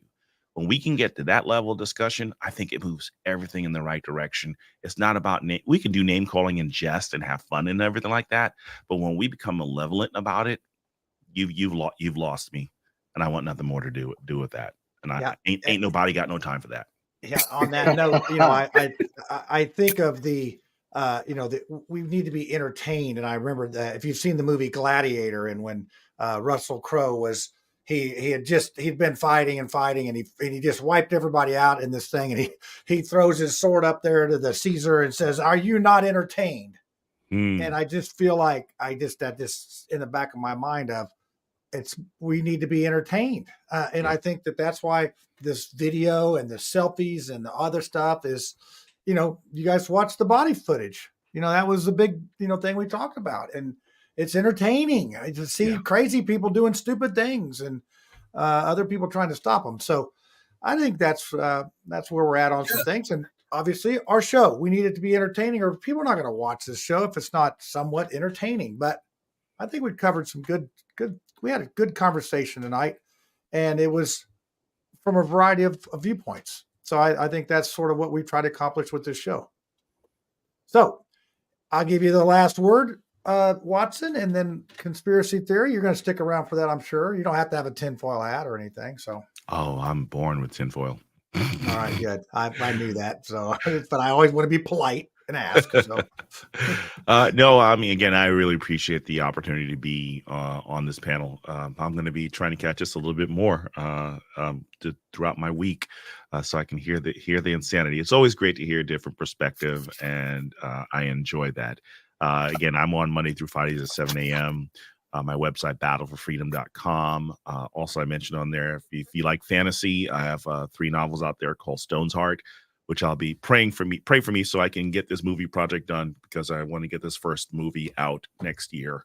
When we can get to that level of discussion, I think it moves everything in the right direction. It's not about we can do name calling and jest and have fun and everything like that. But when we become malevolent about it, you've lost me, and I want nothing more to do with that. And I ain't nobody got no time for that. Yeah. On that note, I think of the we need to be entertained. And I remember that if you've seen the movie Gladiator, and when Russell Crowe was. He'd been fighting and he just wiped everybody out in this thing, and he throws his sword up there to the Caesar and says, "Are you not entertained?" And I just feel like that just in the back of my mind of we need to be entertained, and I think that's why this video and the selfies and the other stuff is, you guys watch the body footage. That was the big thing we talked about, and it's entertaining to see crazy people doing stupid things and other people trying to stop them. So I think that's where we're at on some things. And obviously our show, we need it to be entertaining, or people are not going to watch this show if it's not somewhat entertaining. But I think we covered some we had a good conversation tonight, and it was from a variety of viewpoints. So I think that's sort of what we try to accomplish with this show. So I'll give you the last word, Watson, and then conspiracy theory. You're going to stick around for that, I'm sure. You don't have to have a tinfoil hat or anything. So. Oh, I'm born with tinfoil. All right, good. I knew that. So, but I always want to be polite and ask. So. No, I mean, again, I really appreciate the opportunity to be on this panel. I'm going to be trying to catch just a little bit more throughout my week, so I can hear the insanity. It's always great to hear a different perspective, and I enjoy that. Again, I'm on Monday through Fridays at 7 a.m. My website, battleforfreedom.com. Also, I mentioned on there, if you like fantasy, I have 3 novels out there called Stone's Heart, which I'll be pray for me so I can get this movie project done, because I want to get this first movie out next year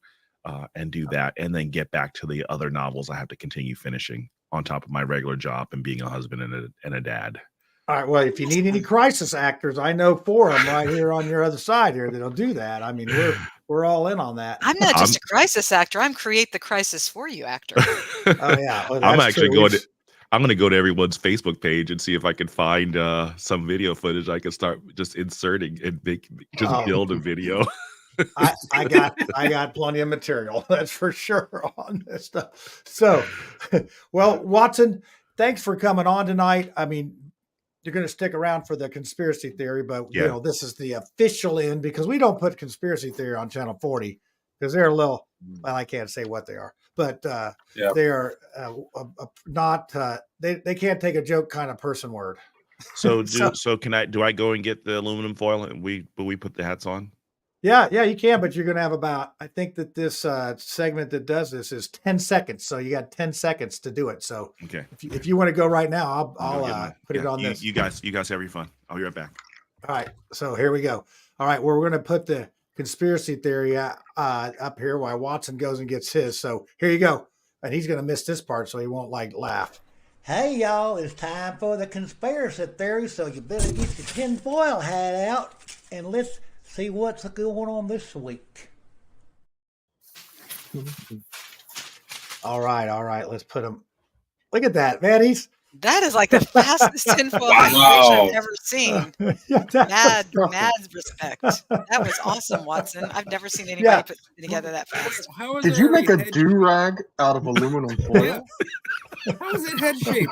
and do that, and then get back to the other novels I have to continue finishing on top of my regular job and being a husband and a dad. All right. Well, if you need any crisis actors, I know 4 of them right here on your other side here that'll do that. I mean, we're all in on that. I'm not just a crisis actor. I'm create the crisis for you actor. Oh yeah. Well, I'm actually I'm going to go to everyone's Facebook page and see if I can find some video footage I can start just inserting and build a video. I got plenty of material, that's for sure, on this stuff. So, well, Watson, thanks for coming on tonight. I mean, you're going to stick around for the conspiracy theory, but this is the official end, because we don't put conspiracy theory on Channel 40 because they're a little, well, I can't say what they are, but they are not, they can't take a joke kind of person word. So do I go and get the aluminum foil and we put the hats on? Yeah, you can, but you're going to have about, I think that this segment that does this is 10 seconds. So you got 10 seconds to do it. So okay, if you want to go right now, I'll put it on this. You guys have your fun. I'll be right back. All right. So here we go. All right. We're going to put the conspiracy theory up here while Watson goes and gets his. So here you go. And he's going to miss this part, so he won't laugh. Hey, y'all, it's time for the conspiracy theory. So you better get your tinfoil hat out and let's see what's going on this week. All right. Let's put him. Look at that, man. That is like the fastest tinfoil I've ever seen. Mad respect. That was awesome, Watson. I've never seen anybody put something together that fast. Did you make a do-rag out of aluminum foil? How is it head shaped?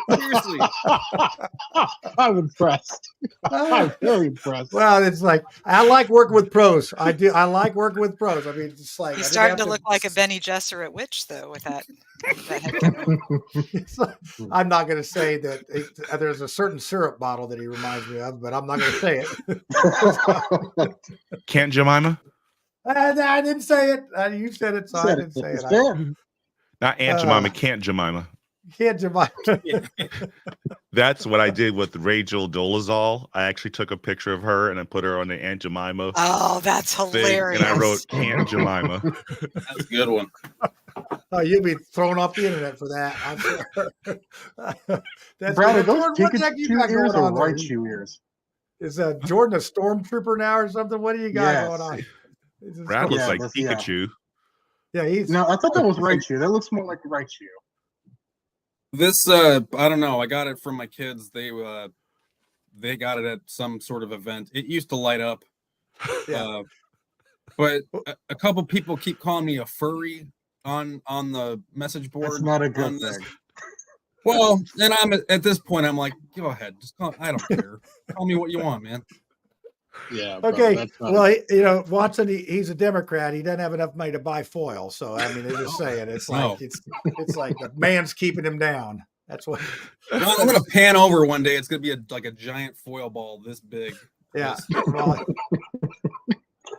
Seriously. I'm impressed. I'm very impressed. Well, it's like, I like working with pros. I do. I like working with pros. I mean, it's like he's starting to look like a Benny Gesserit witch, though, with that head. I'm not going to say that there's a certain syrup bottle that he reminds me of, but I'm not going to say it. Can't Jemima? I didn't say it. You said it, so I didn't say it. Not Aunt Jemima, Can't Jemima. Can't Jemima. That's what I did with Rachel Dolezal. I actually took a picture of her and I put her on the Aunt Jemima. Oh, that's hilarious. And I wrote Can't Jemima. That's a good one. Oh, you'll be thrown off the internet for that. I'm sure. That's Brad, Jordan, what the heck you got going on there? Right shoe ears. Is Jordan a stormtrooper now or something? What do you got going on? Brad looks like Pikachu. Yeah, he's. No, I thought that was right shoe. That looks more like the right shoe. This I don't know. I got it from my kids. They got it at some sort of event. It used to light up. Yeah. But a couple people keep calling me a furry on the message board. That's not a good thing. Well, and I'm at this point, I'm like, go ahead, just call. I don't care. Call me what you want, man. Yeah. Okay. Well, Watson, he's a Democrat. He doesn't have enough money to buy foil. So I mean, they're just saying it's like it's like the man's keeping him down. That's what. Well, I'm gonna pan over one day. It's gonna be like a giant foil ball this big. Yeah.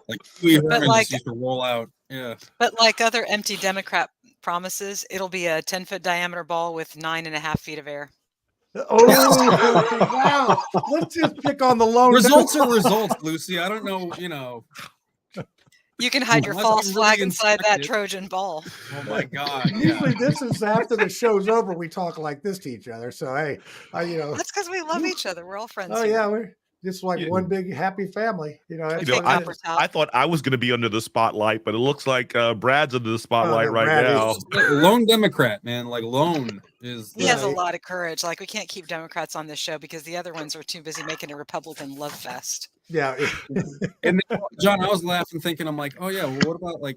Like used to roll out. Yeah. But like other empty Democrat promises, it'll be a 10-foot diameter ball with 9.5 feet of air. Oh wow! Let's just pick on the lone. Results are results, Lucy. I don't know. You can hide your false flag inside that Trojan ball. Oh my God! Usually, this is after the show's over. We talk like this to each other. So hey, that's because we love each other. We're all friends. Oh here. yeah, we're just like one big happy family. I thought I was going to be under the spotlight, but it looks like Brad's under the spotlight now. Lone Democrat, man. Like lone is. He has a lot of courage. Like we can't keep Democrats on this show because the other ones are too busy making a Republican love fest. Yeah. And then, John, I was laughing, thinking, I'm like, oh yeah, well, what about like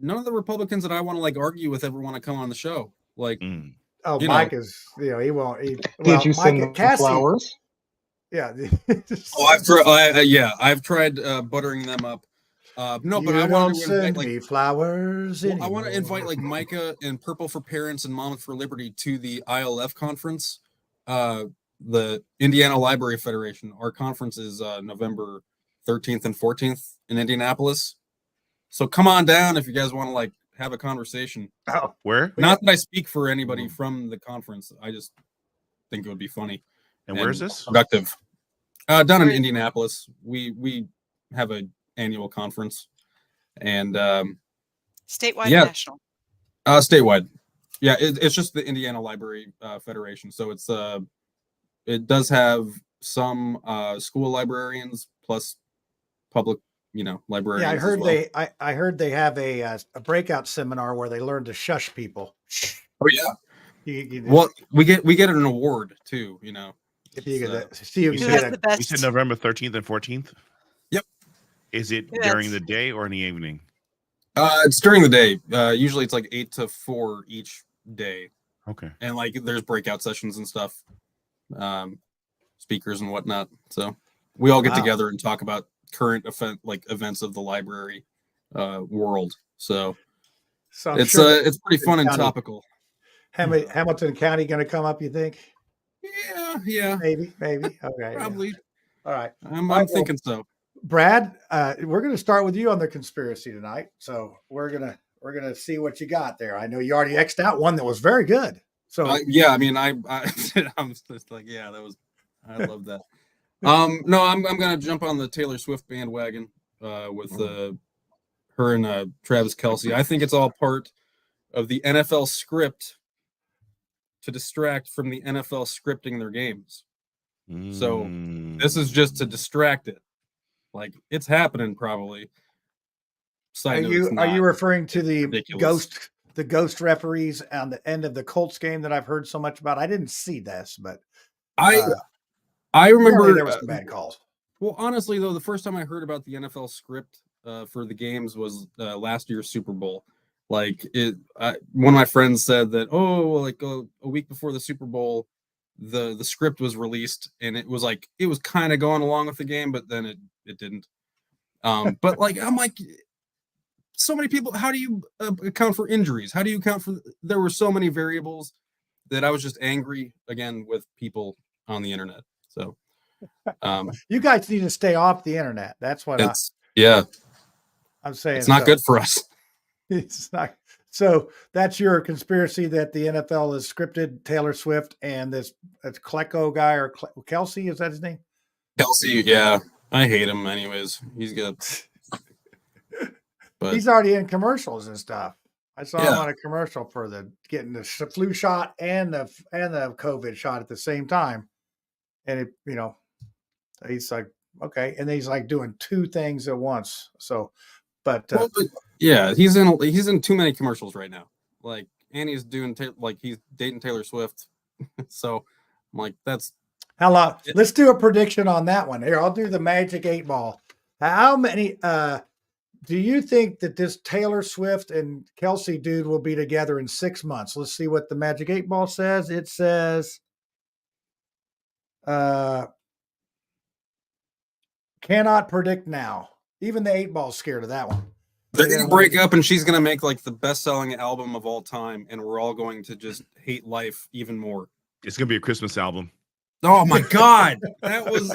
none of the Republicans that I want to argue with ever want to come on the show? Like, Mike is, he won't. Did you send them flowers? Yeah. I've tried buttering them up. No, but I want to invite me flowers. I want to invite Micah and Purple for Parents and Mama for Liberty to the ILF conference, the Indiana Library Federation. Our conference is November 13th and 14th in Indianapolis. So come on down if you guys want to have a conversation. Oh, where? Not that I speak for anybody from the conference. I just think it would be funny. And where is this? Productive. Down in Indianapolis. We have an annual conference. And statewide, national. Statewide. Yeah, it's just the Indiana Library Federation. So it does have some school librarians plus public, librarians. Yeah, I heard well. I heard they have a breakout seminar where they learn to shush people. Oh yeah. Well, we get an award too. If you get you said November 13th and 14th. Yep. Is it during the day or in the evening? It's during the day. Usually it's 8 to 4 each day. Okay. And there's breakout sessions and stuff, speakers and whatnot. So we all get together and talk about current events of the library world. So it's sure it's pretty fun and topical. Hamilton County going to come up, you think? Yeah. Maybe. Okay. Probably. Yeah. All right. I'm thinking so. Brad, we're going to start with you on the conspiracy tonight. So we're gonna see what you got there. I know you already X'd out one that was very good. So yeah, I mean, I'm just like, yeah, I love that. No, I'm gonna jump on the Taylor Swift bandwagon with her and Travis Kelce. I think it's all part of the NFL script to distract from the NFL scripting their games. So this is just to distract it. Like, it's happening probably. Are you referring to the ghost referees on the end of the Colts game that I've heard so much about? I didn't see this, but I remember there was some bad calls. Well, honestly, though, the first time I heard about the NFL script for the games was last year's Super Bowl. Like, one of my friends said that, a week before the Super Bowl, the script was released, and it was kind of going along with the game, but then it didn't. But I'm like, so many people. How do you account for injuries? How do you account for? There were so many variables that I was just angry again with people on the internet. So. You guys need to stay off the internet. That's what I'm saying. It's not good for us. It's not. So that's your conspiracy that the NFL has scripted Taylor Swift and this Klecko guy or Kelce, is that his name? Kelce, yeah. I hate him anyways. He's good. But he's already in commercials and stuff. I saw him on a commercial for getting the flu shot and the COVID shot at the same time. And he's like, okay. And then he's like doing two things at once. So, but he's in too many commercials right now. Like, and he's doing he's dating Taylor Swift. So I'm like, that's how long. Let's do a prediction on that one. Here, I'll do the Magic 8 Ball. How many do you think that this Taylor Swift and Kelce dude will be together in 6 months? Let's see what the Magic 8 Ball says. It says cannot predict now. Even the 8 Ball's scared of that one. They're going to break up, and she's going to make the best-selling album of all time, and we're all going to just hate life even more. It's going to be a Christmas album. Oh my God, that was.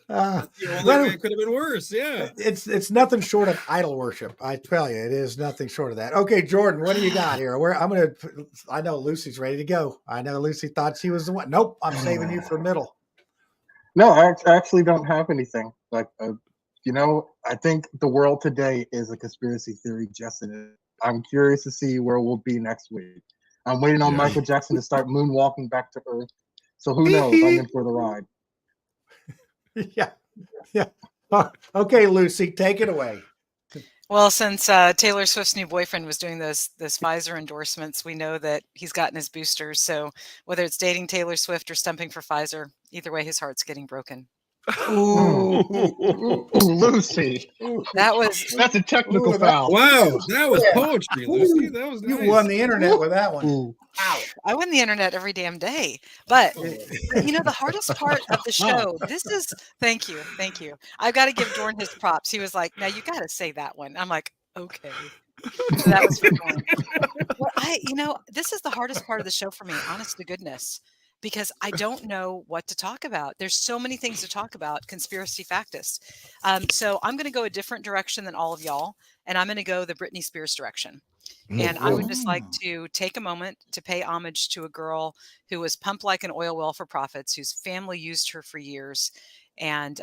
It could have been worse. Yeah, it's nothing short of idol worship. I tell you, it is nothing short of that. Okay, Jordan, what do you got here? I know Lucy's ready to go. I know Lucy thought she was the one. Nope, I'm saving you for middle. No, I actually don't have anything. I think the world today is a conspiracy theory, Justin. I'm curious to see where we'll be next week. I'm waiting on Michael Jackson to start moonwalking back to Earth. So who knows? I'm in for the ride. Yeah. Okay, Lucy, take it away. Well, since Taylor Swift's new boyfriend was doing those Pfizer endorsements, we know that he's gotten his boosters. So whether it's dating Taylor Swift or stumping for Pfizer, either way, his heart's getting broken. Ooh, Lucy. That's a technical foul. Wow, that was poetry, Lucy. That was nice. You won the internet with that one. Wow. I win the internet every damn day. But the hardest part of the show, thank you. I've got to give Jordan his props. He was like, now you got to say that one. I'm like, okay. So that was for Jordan. Well, this is the hardest part of the show for me, honest to goodness. Because I don't know what to talk about. There's so many things to talk about, conspiracy factist. So I'm going to go a different direction than all of y'all, and I'm going to go the Britney Spears direction. And I would just like to take a moment to pay homage to a girl who was pumped like an oil well for profits, whose family used her for years. And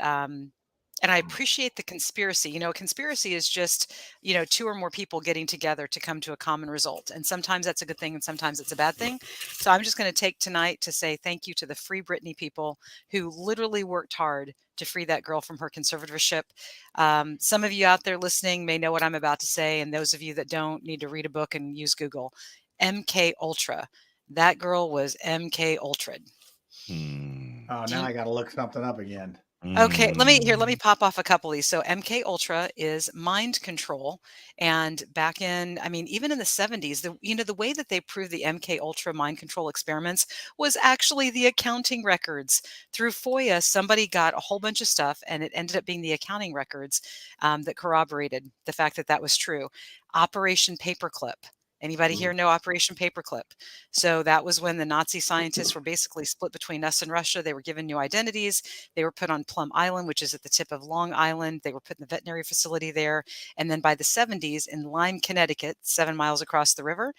I appreciate the conspiracy. A conspiracy is just, two or more people getting together to come to a common result. And sometimes that's a good thing and sometimes it's a bad thing. So I'm just going to take tonight to say thank you to the Free Britney people who literally worked hard to free that girl from her conservatorship. Some of you out there listening may know what I'm about to say. And those of you that don't need to read a book and use Google. MK Ultra. That girl was MK Ultra'd. Oh, now I got to look something up again. Okay, let me pop off a couple of these. So MK Ultra is mind control, and back in, even in the 70s, the way that they proved the MK Ultra mind control experiments was actually the accounting records. Through FOIA, somebody got a whole bunch of stuff, and it ended up being the accounting records that corroborated the fact that was true. Operation Paperclip. Anybody here know Operation Paperclip? So that was when the Nazi scientists were basically split between us and Russia. They were given new identities. They were put on Plum Island, which is at the tip of Long Island. They were put in the veterinary facility there. And then by the 70s in Lyme, Connecticut, 7 miles across the river,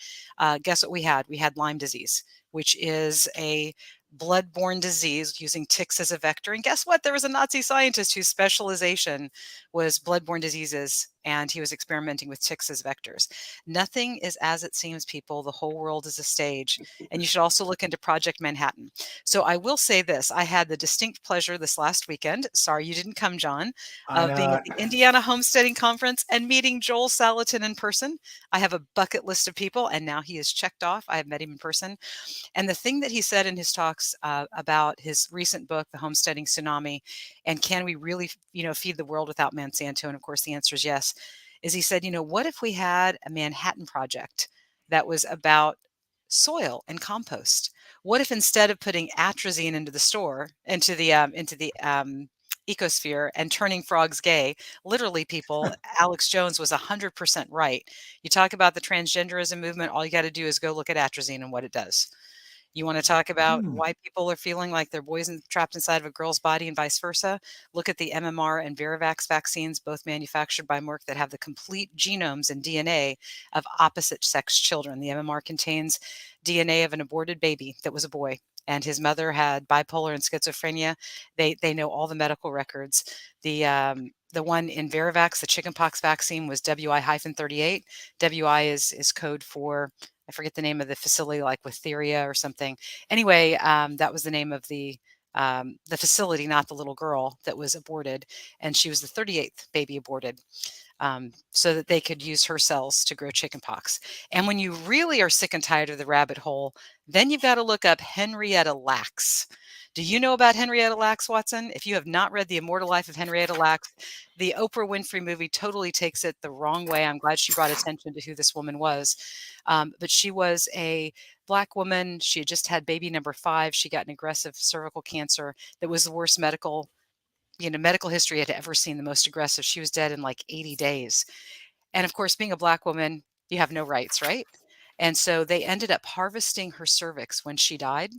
guess what we had? We had Lyme disease, which is a blood-borne disease using ticks as a vector. And guess what? There was a Nazi scientist whose specialization was blood-borne diseases, and he was experimenting with ticks as vectors. Nothing is as it seems, people. The whole world is a stage. And you should also look into Project Manhattan. So I will say this. I had the distinct pleasure this last weekend, sorry you didn't come, John, of being at the Indiana Homesteading Conference and meeting Joel Salatin in person. I have a bucket list of people, and now he is checked off. I have met him in person. And the thing that he said in his talks about his recent book, The Homesteading Tsunami, and can we really, feed the world without Monsanto? And of course, the answer is yes. Is he said, what if we had a Manhattan Project that was about soil and compost? What if instead of putting atrazine into the ecosphere and turning frogs gay, literally, people, Alex Jones was 100% right. You talk about the transgenderism movement, all you got to do is go look at atrazine and what it does. You want to talk about why people are feeling like they're boys trapped inside of a girl's body and vice versa? Look at the MMR and Varivax vaccines, both manufactured by Merck, that have the complete genomes and DNA of opposite sex children. The MMR contains DNA of an aborted baby that was a boy, and his mother had bipolar and schizophrenia. They know all the medical records. The one in Varivax, the chickenpox vaccine, was WI-38. WI is code for, I forget the name of the facility, like Wisteria or something. Anyway, that was the name of the facility, not the little girl that was aborted. And she was the 38th baby aborted, so that they could use her cells to grow chickenpox. And when you really are sick and tired of the rabbit hole, then you've got to look up Henrietta Lacks. Do you know about Henrietta Lacks, Watson? If you have not read The Immortal Life of Henrietta Lacks, the Oprah Winfrey movie totally takes it the wrong way. I'm glad she brought attention to who this woman was. But she was a Black woman. She had just had baby number 5. She got an aggressive cervical cancer that was the worst medical history had ever seen, the most aggressive. She was dead in like 80 days. And of course, being a Black woman, you have no rights, right? And so they ended up harvesting her cervix when she died.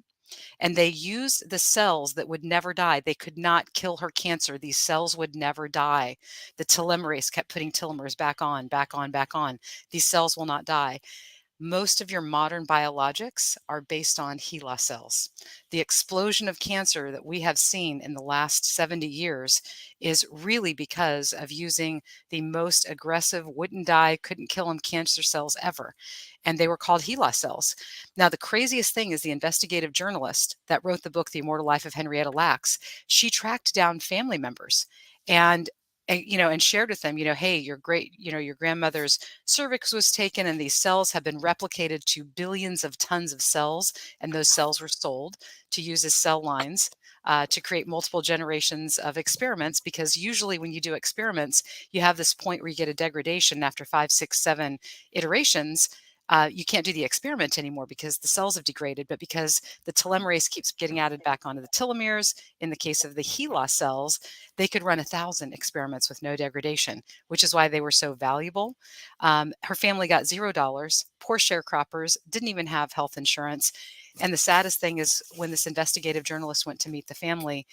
And they used the cells that would never die. They could not kill her cancer. These cells would never die. The telomerase kept putting telomeres back on, back on, back on. These cells will not die. Most of your modern biologics are based on HeLa cells. The explosion of cancer that we have seen in the last 70 years is really because of using the most aggressive, wouldn't die, couldn't kill them cancer cells ever. And they were called HeLa cells. Now, the craziest thing is the investigative journalist that wrote the book, The Immortal Life of Henrietta Lacks, she tracked down family members and shared with them, hey, your grandmother's cervix was taken and these cells have been replicated to billions of tons of cells. And those cells were sold to use as cell lines to create multiple generations of experiments, because usually when you do experiments, you have this point where you get a degradation after 5, 6, 7 iterations. You can't do the experiment anymore because the cells have degraded, but because the telomerase keeps getting added back onto the telomeres, in the case of the HeLa cells, they could run 1,000 experiments with no degradation, which is why they were so valuable. Her family got $0. Poor sharecroppers, didn't even have health insurance. And the saddest thing is when this investigative journalist went to meet the family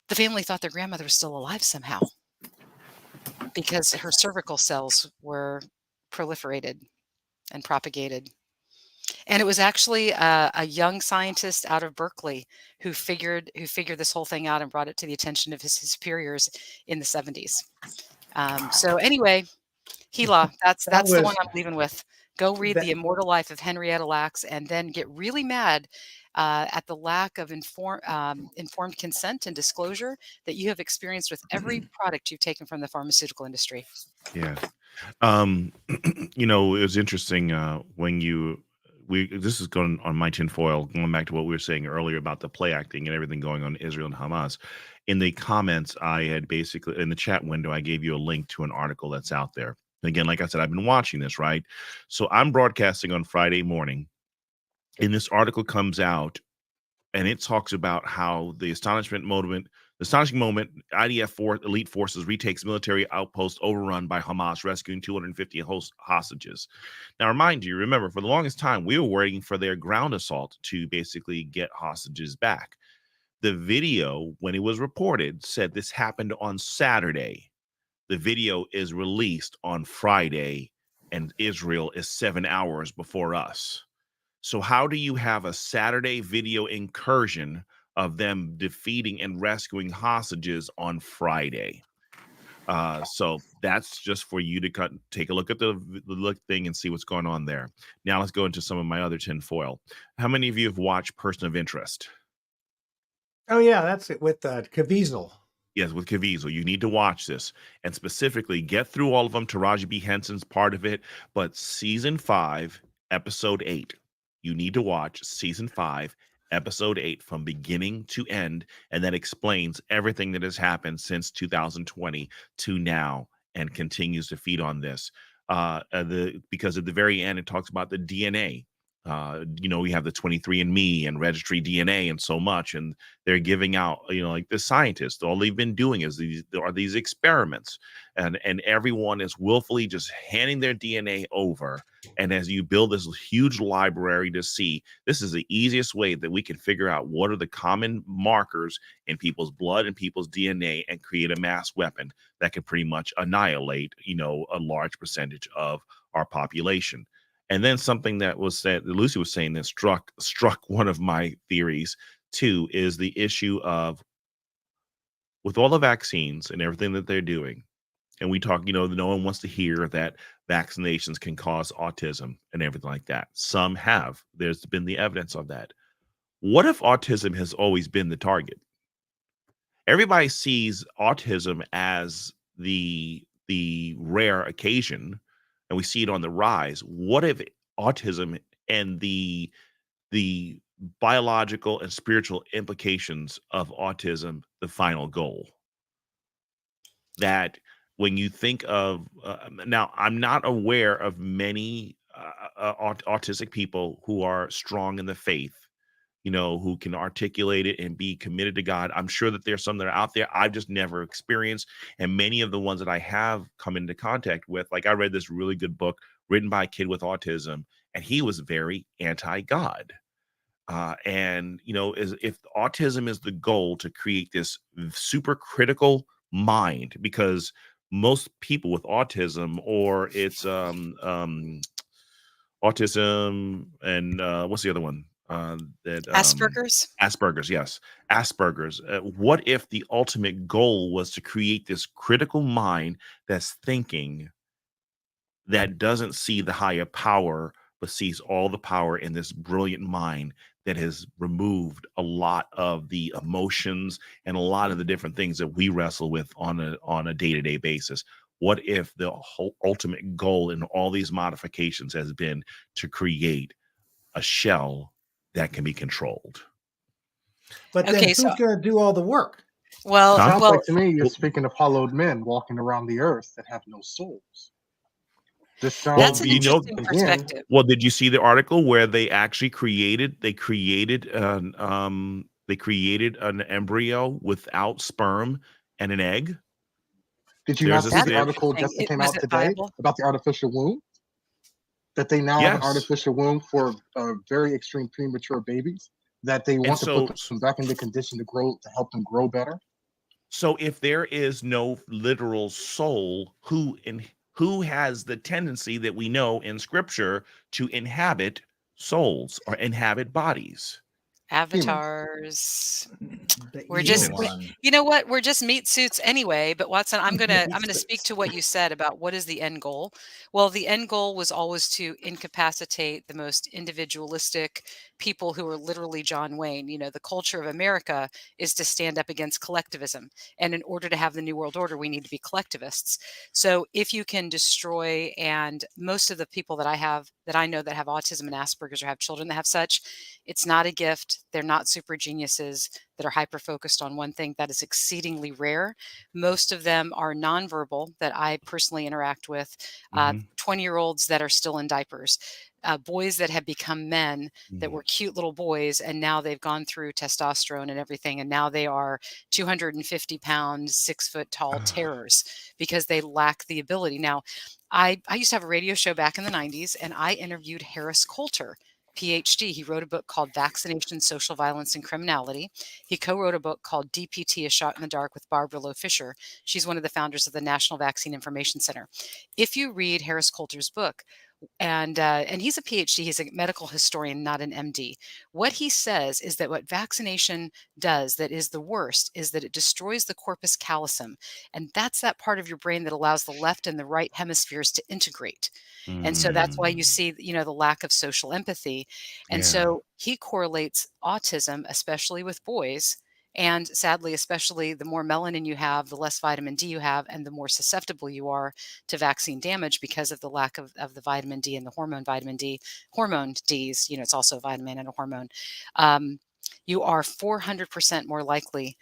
thought their grandmother was still alive somehow because her cervical cells were proliferated and propagated. And it was actually a young scientist out of Berkeley who figured this whole thing out and brought it to the attention of his superiors in the 70s. So anyway, HeLa, that's the one I'm leaving with. Go read The Immortal Life of Henrietta Lacks and then get really mad at the lack of informed consent and disclosure that you have experienced with every product you've taken from the pharmaceutical industry. Yeah. It was interesting when this is going on my tinfoil, going back to what we were saying earlier about the play acting and everything going on in Israel and Hamas. In the comments, I had basically, in the chat window, I gave you a link to an article that's out there. And again, like I said, I've been watching this, right? So I'm broadcasting on Friday morning, and this article comes out and it talks about how the astonishing moment, IDF elite forces retakes military outpost overrun by Hamas, rescuing 250 hostages. Now, remember, for the longest time, we were waiting for their ground assault to basically get hostages back. The video, when it was reported, said this happened on Saturday. The video is released on Friday, and Israel is 7 hours before us. So how do you have a Saturday video incursion of them defeating and rescuing hostages on Friday? So that's just for you to take a look at the look thing and see what's going on there. Now let's go into some of my other tinfoil. How many of you have watched Person of Interest? Oh yeah, that's it with Caviezel. Yes, with Caviezel. You need to watch this and specifically get through all of them. Taraji B. Henson's part of it, but season 5, episode 8. You need to watch season 5, episode 8 from beginning to end, and that explains everything that has happened since 2020 to now and continues to feed on this. Because at the very end, it talks about the DNA. We have the 23andMe and registry DNA and so much, and they're giving out, like the scientists, all they've been doing is these experiments, and everyone is willfully just handing their DNA over. And as you build this huge library to see, this is the easiest way that we can figure out what are the common markers in people's blood and people's DNA and create a mass weapon that can pretty much annihilate, a large percentage of our population. And then something that was said, that Lucy was saying, that struck one of my theories too, is the issue of, with all the vaccines and everything that they're doing, and we talk, no one wants to hear that vaccinations can cause autism and everything like that. Some have. There's been the evidence of that. What if autism has always been the target? Everybody sees autism as the rare occasion, and we see it on the rise. What if autism and the biological and spiritual implications of autism, the final goal? That when you think of now, I'm not aware of many autistic people who are strong in the faith, who can articulate it and be committed to God. I'm sure that there's some that are out there I've just never experienced. And many of the ones that I have come into contact with, like I read this really good book written by a kid with autism, and he was very anti-God. And, if autism is the goal to create this super critical mind, because most people with autism, or it's autism and what's the other one? Asperger's, yes. Asperger's. What if the ultimate goal was to create this critical mind that's thinking, that doesn't see the higher power, but sees all the power in this brilliant mind that has removed a lot of the emotions and a lot of the different things that we wrestle with on a day-to-day basis? What if the whole ultimate goal in all these modifications has been to create a shell that can be controlled? But then who's going to do all the work? Well, sounds like to me you're speaking of hollowed men walking around the earth that have no souls. This sounds, that's an interesting perspective. Well, did you see the article where they actually created an embryo without sperm and an egg? Did you not see the article just came out today about the artificial womb? That they now have an artificial womb for very extreme premature babies, that they want to put them back in the condition to grow, to help them grow better. So if there is no literal soul, who has the tendency that we know in scripture to inhabit souls or inhabit bodies? Avatars. We're just, you know what? We're just meat suits anyway. But Watson, I'm gonna speak to what you said about what is the end goal. Well, the end goal was always to incapacitate the most individualistic people who are literally John Wayne. The culture of America is to stand up against collectivism, and in order to have the New World Order, we need to be collectivists. So if you can destroy, and most of the people that I know that have autism and Asperger's or have children that have such, it's not a gift. They're not super geniuses. that are hyper-focused on one thing. That is exceedingly rare. Most of them are nonverbal that I personally interact with, 20-year-olds that are still in diapers, boys that have become men that were cute little boys, and now they've gone through testosterone and everything, and now they are 250-pound, 6-foot tall terrors because they lack the ability. Now, I used to have a radio show back in the 90s, and I interviewed Harris Coulter, PhD. He wrote a book called Vaccination, Social Violence, and Criminality. He co-wrote a book called DPT, A Shot in the Dark with Barbara Loe Fisher. She's one of the founders of the National Vaccine Information Center. If you read Harris Coulter's book, and he's a PhD, he's a medical historian, not an MD. What he says is that what vaccination does that is the worst is that it destroys the corpus callosum. And that's that part of your brain that allows the left and the right hemispheres to integrate. And so that's why you see, the lack of social empathy. And so he correlates autism, especially with boys, and sadly, especially the more melanin you have, the less vitamin D you have, and the more susceptible you are to vaccine damage because of the lack of the vitamin D and the hormone vitamin D. Hormone Ds, it's also a vitamin and a hormone. You are 400% more likely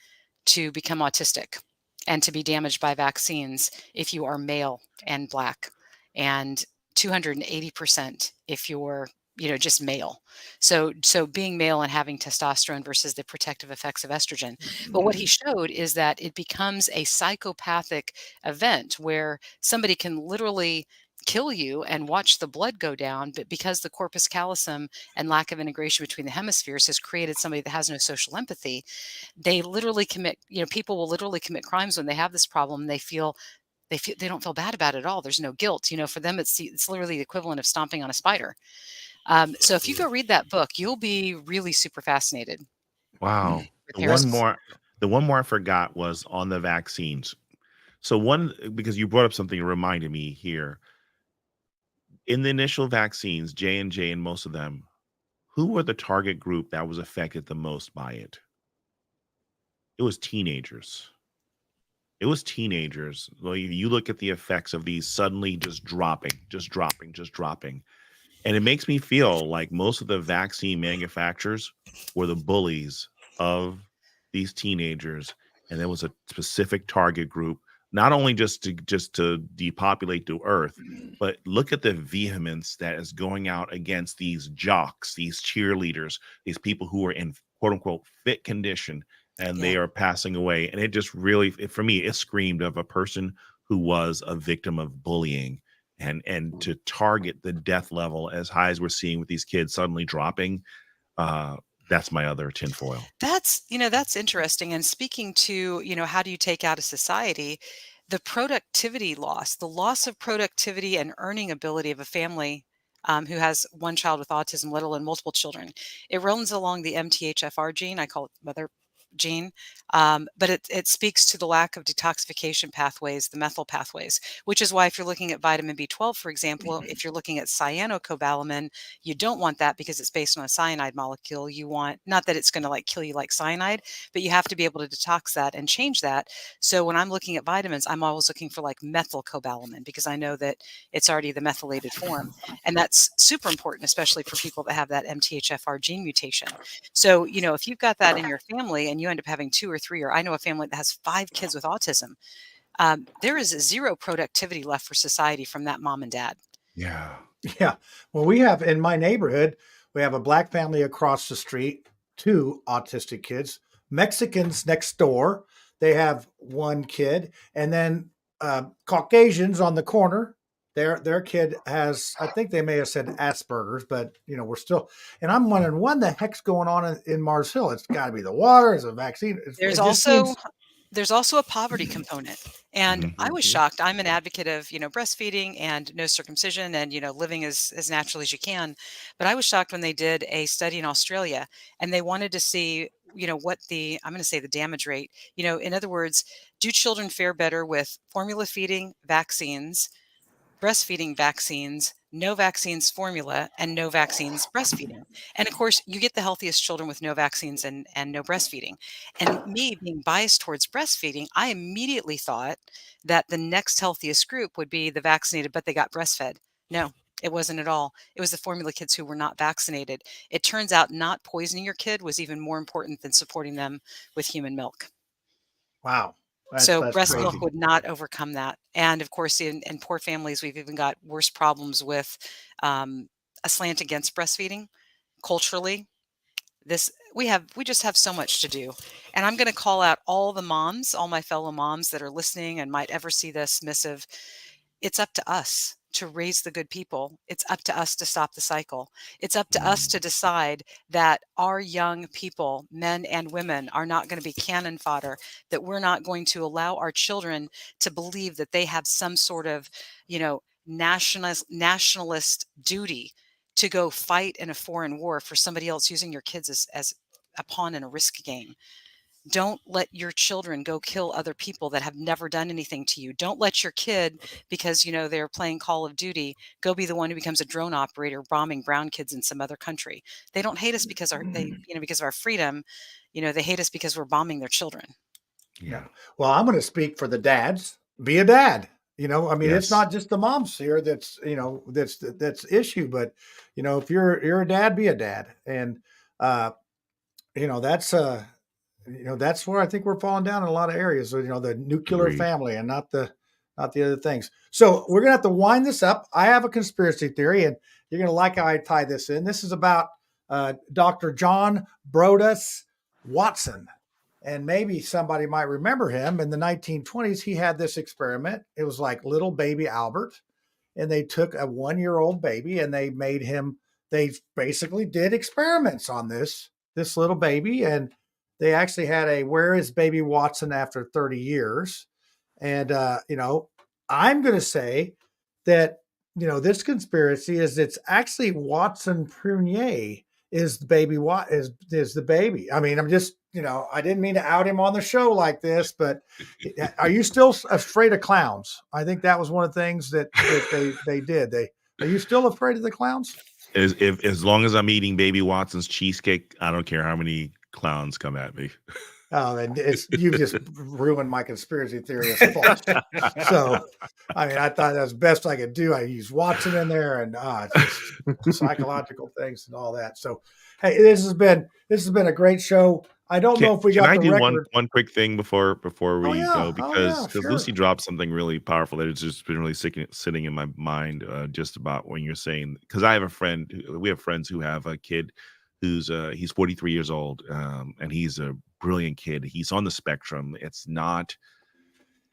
to become autistic and to be damaged by vaccines if you are male and Black, and 280% if you're just male. So being male and having testosterone versus the protective effects of estrogen. But what he showed is that it becomes a psychopathic event where somebody can literally kill you and watch the blood go down, but because the corpus callosum and lack of integration between the hemispheres has created somebody that has no social empathy, they literally commit, people will literally commit crimes when they have this problem. They don't feel bad about it at all. There's no guilt. For them, it's literally the equivalent of stomping on a spider. So if you go read that book, you'll be really super fascinated. Wow. The one more I forgot was on the vaccines. So because you brought up something that reminded me here. In the initial vaccines, J&J and most of them, who were the target group that was affected the most by it? It was teenagers. Well, you look at the effects of these suddenly just dropping. And it makes me feel like most of the vaccine manufacturers were the bullies of these teenagers. And there was a specific target group, not only just to depopulate the earth, but look at the vehemence that is going out against these jocks, these cheerleaders, these people who are in quote unquote fit condition, and they are passing away. And it just really, for me, it screamed of a person who was a victim of bullying. And to target the death level as high as we're seeing with these kids suddenly dropping, that's my other tinfoil. That's interesting. And speaking to, how do you take out a society, the productivity loss, the loss of productivity and earning ability of a family who has one child with autism, let alone multiple children, it runs along the MTHFR gene. I call it mother gene, but it speaks to the lack of detoxification pathways, the methyl pathways, which is why if you're looking at vitamin B12, for example, if you're looking at cyanocobalamin, you don't want that because it's based on a cyanide molecule. You want, not that it's going to kill you like cyanide, but you have to be able to detox that and change that. So when I'm looking at vitamins, I'm always looking for methylcobalamin because I know that it's already the methylated form. And that's super important, especially for people that have that MTHFR gene mutation. So, if you've got that in your family and you end up having 2 or 3, or I know a family that has 5 kids with autism, there is zero productivity left for society from that mom and dad. Yeah. Yeah. Well, we have in my neighborhood, we have a Black family across the street, 2 autistic kids, Mexicans next door. They have 1 kid, and then Caucasians on the corner. Their kid has, I think they may have said Asperger's, but we're still. And I'm wondering what the heck's going on in Mars Hill. It's got to be the water. It's a vaccine. There's also a poverty component. And I was shocked. I'm an advocate of, breastfeeding and no circumcision and, living as natural as you can. But I was shocked when they did a study in Australia and they wanted to see, what I'm going to say the damage rate, in other words, do children fare better with formula feeding, vaccines, breastfeeding vaccines, no vaccines formula, and no vaccines breastfeeding. And of course, you get the healthiest children with no vaccines and no breastfeeding. And me being biased towards breastfeeding, I immediately thought that the next healthiest group would be the vaccinated, but they got breastfed. No, It wasn't at all. It was the formula kids who were not vaccinated. It turns out not poisoning your kid was even more important than supporting them with human milk. Wow. So That's breast milk crazy. would not overcome that. And of course, in poor families, we've even got worse problems with a slant against breastfeeding culturally. We just have so much to do. And I'm going to call out all the moms, all my fellow moms that are listening and might ever see this missive. It's up to us to raise the good people. It's up to us to stop the cycle. It's up to us to decide that our young people, men and women, are not going to be cannon fodder, that we're not going to allow our children to believe that they have some sort of, nationalist duty to go fight in a foreign war for somebody else, using your kids as a pawn in a risk game. Don't let your children go kill other people that have never done anything to you. Don't let your kid, because they're playing Call of Duty, go be the one who becomes a drone operator bombing brown kids in some other country. They don't hate us because because of our freedom. They hate us because we're bombing their children. Yeah. Well, I'm going to speak for the dads. Be a dad. It's not just the moms here that's issue, but if you're a dad, be a dad. And that's that's where I think we're falling down in a lot of areas. The nuclear Agreed. family and not the other things. So we're gonna have to wind this up. I have a conspiracy theory, and you're gonna like how I tie this in. This is about Dr. John Brodus Watson. And maybe somebody might remember him. In the 1920s, he had this experiment. It was like little baby Albert. And they took a 1-year-old baby and they basically did experiments on this little baby. And they actually had a "Where is Baby Watson" after 30 years. And, I'm going to say that, this conspiracy it's actually Watson Prunier is the baby. Is the baby. I mean, I'm just, I didn't mean to out him on the show like this, but are you still afraid of clowns? I think that was one of the things that they did. Are you still afraid of the clowns? As long as I'm eating Baby Watson's cheesecake, I don't care how many clowns come at me. Oh, and you've just ruined my conspiracy theory as false. So, I mean, I thought that was the best I could do. I used Watson in there, and just psychological things and all that. So, hey, this has been a great show. I don't know if we got I the do record. one quick thing before we go, because sure. Lucy dropped something really powerful that has just been really sitting in my mind just about when you're saying, because we have friends who have a kid who's he's 43 years old, and he's a brilliant kid. He's on the spectrum. It's not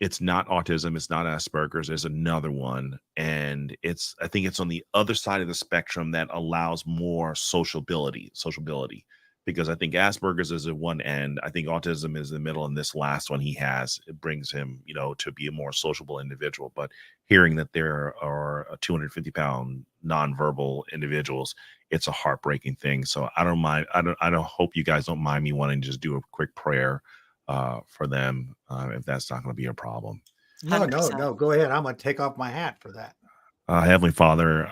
autism, it's not Asperger's, there's another one, and I think it's on the other side of the spectrum that allows more sociability, because I think Asperger's is at one end, I think autism is in the middle, and this last one it brings him to be a more sociable individual. But hearing that there are 250-pound nonverbal individuals, it's a heartbreaking thing. So I don't mind. I don't hope you guys don't mind me wanting to just do a quick prayer for them, if that's not going to be a problem. No. Go ahead. I'm going to take off my hat for that. Heavenly Father,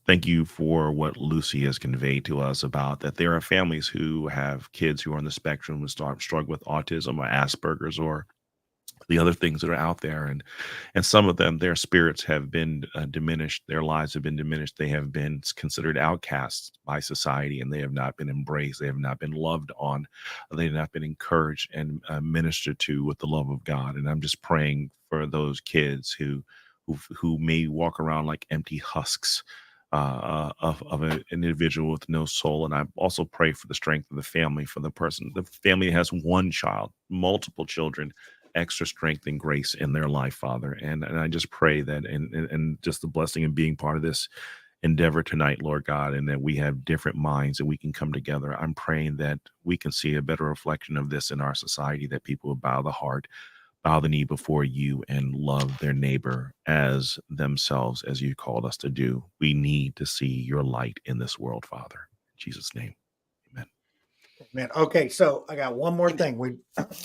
thank you for what Lucy has conveyed to us about that there are families who have kids who are on the spectrum who struggle with autism or Asperger's or the other things that are out there, and some of them, their spirits have been diminished, their lives have been diminished, they have been considered outcasts by society, and they have not been embraced, they have not been loved on, they have not been encouraged and ministered to with the love of God. And I'm just praying for those kids who may walk around like empty husks of an individual with no soul. And I also pray for the strength of the family, for the family has one child, multiple children, extra strength and grace in their life, Father. And I just pray that and just the blessing of being part of this endeavor tonight, Lord God, and that we have different minds and we can come together. I'm praying that we can see a better reflection of this in our society, that people will bow the knee before you and love their neighbor as themselves, as you called us to do. We need to see your light in this world, Father. In Jesus' name, amen. Man, okay, so I got one more thing.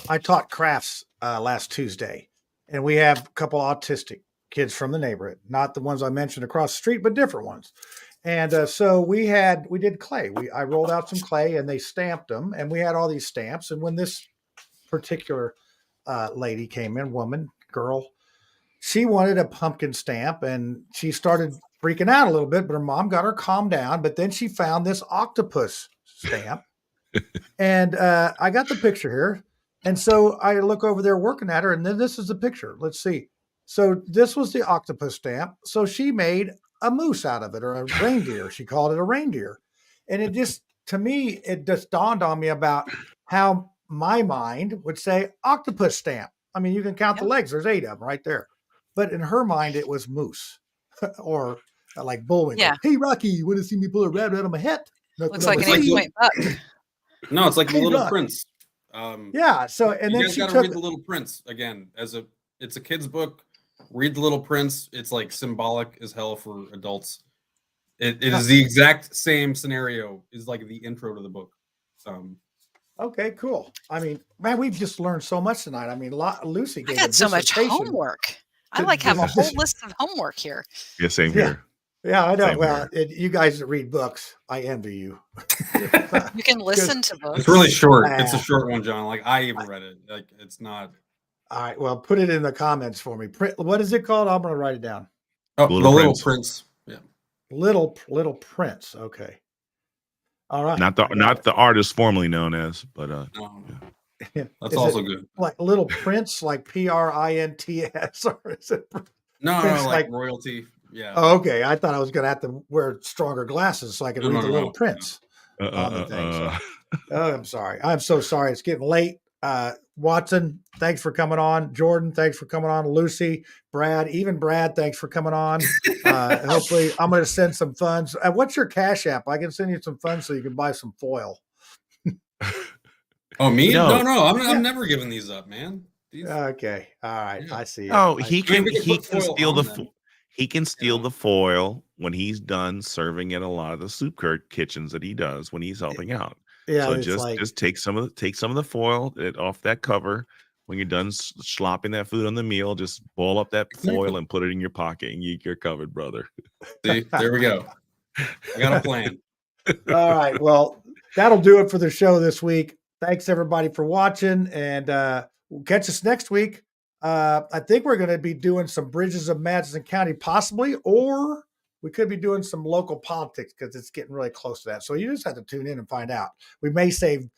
I taught crafts last Tuesday, and we have a couple autistic kids from the neighborhood, not the ones I mentioned across the street, but different ones. And so we did clay. I rolled out some clay, and they stamped them, and we had all these stamps. And when this particular lady came in, girl, she wanted a pumpkin stamp, and she started freaking out a little bit, but her mom got her calmed down. But then she found this octopus stamp. And I got the picture here. And so I look over there working at her, and then this is the picture. Let's see. So this was the octopus stamp. So she made a moose out of it, or a reindeer. She called it a reindeer. And it just, to me, it just dawned on me about how my mind would say octopus stamp. I mean, you can count the legs. There's 8 of them right there. But in her mind, it was moose or like bullwinkle. Yeah. Hey, Rocky, you want to see me pull a rabbit out of my hat? Looks like an 8-point buck. No, it's like the Hey, Little Rock. Prince. Yeah. So, and you then guys she got to took read the Little Prince again. It's a kid's book. Read the Little Prince. It's like symbolic as hell for adults. It is the exact same scenario. Is like the intro to the book. Okay, cool. I mean, man, we've just learned so much tonight. I mean, Lucy gave I got so much homework. I like have a whole list of homework here. Yeah, same here. Yeah, I know. Same Well, you guys that read books, I envy you. You can listen to books. It's really short. It's a short one, John. Like I even read it. Like it's not. All right. Well, put it in the comments for me. What is it called? I'm going to write it down. Oh, The Little Prince. Yeah. Little Prince. Okay. All right. Not the artist formerly known as, but yeah. That's also good. Like Little Prince, like Prints, or is it? No, Prince, like royalty. Yeah. Oh, okay. I thought I was going to have to wear stronger glasses so I could read the Little Prince on the thing. So. Oh, I'm sorry. I'm so sorry. It's getting late. Watson, thanks for coming on. Jordan, thanks for coming on. Lucy, Brad, even Brad, thanks for coming on. Hopefully, I'm going to send some funds. What's your Cash App? I can send you some funds so you can buy some foil. Oh, me? No. I'm never giving these up, man. Okay. All right. Yeah. I see. Oh, he can steal he can steal the foil when he's done serving at a lot of the soup kitchens that he does when he's helping out. Yeah. So just take some of the foil off that cover. When you're done slopping that food on the meal, just ball up that foil and put it in your pocket, and you're covered, brother. See, there we go. I got a plan. All right. Well, that'll do it for the show this week. Thanks everybody for watching, and we'll catch us next week. I think we're going to be doing some bridges of Madison County, possibly, or we could be doing some local politics because it's getting really close to that. So you just have to tune in and find out. We may save.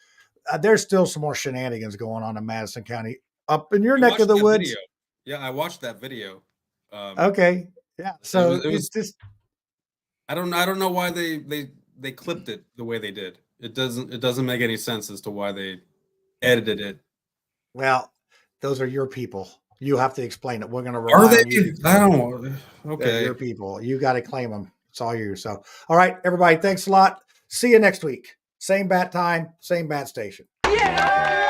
There's still some more shenanigans going on in Madison County up in your neck of the woods. Video. Yeah, I watched that video. Okay. Yeah. So it was just. I don't know why they clipped it the way they did. It doesn't make any sense as to why they edited it. Well, those are your people. You have to explain it. We're going to rely on you. I don't. Okay. They're your people. You got to claim them. It's all you. So, all right, everybody. Thanks a lot. See you next week. Same bat time, same bat station. Yeah!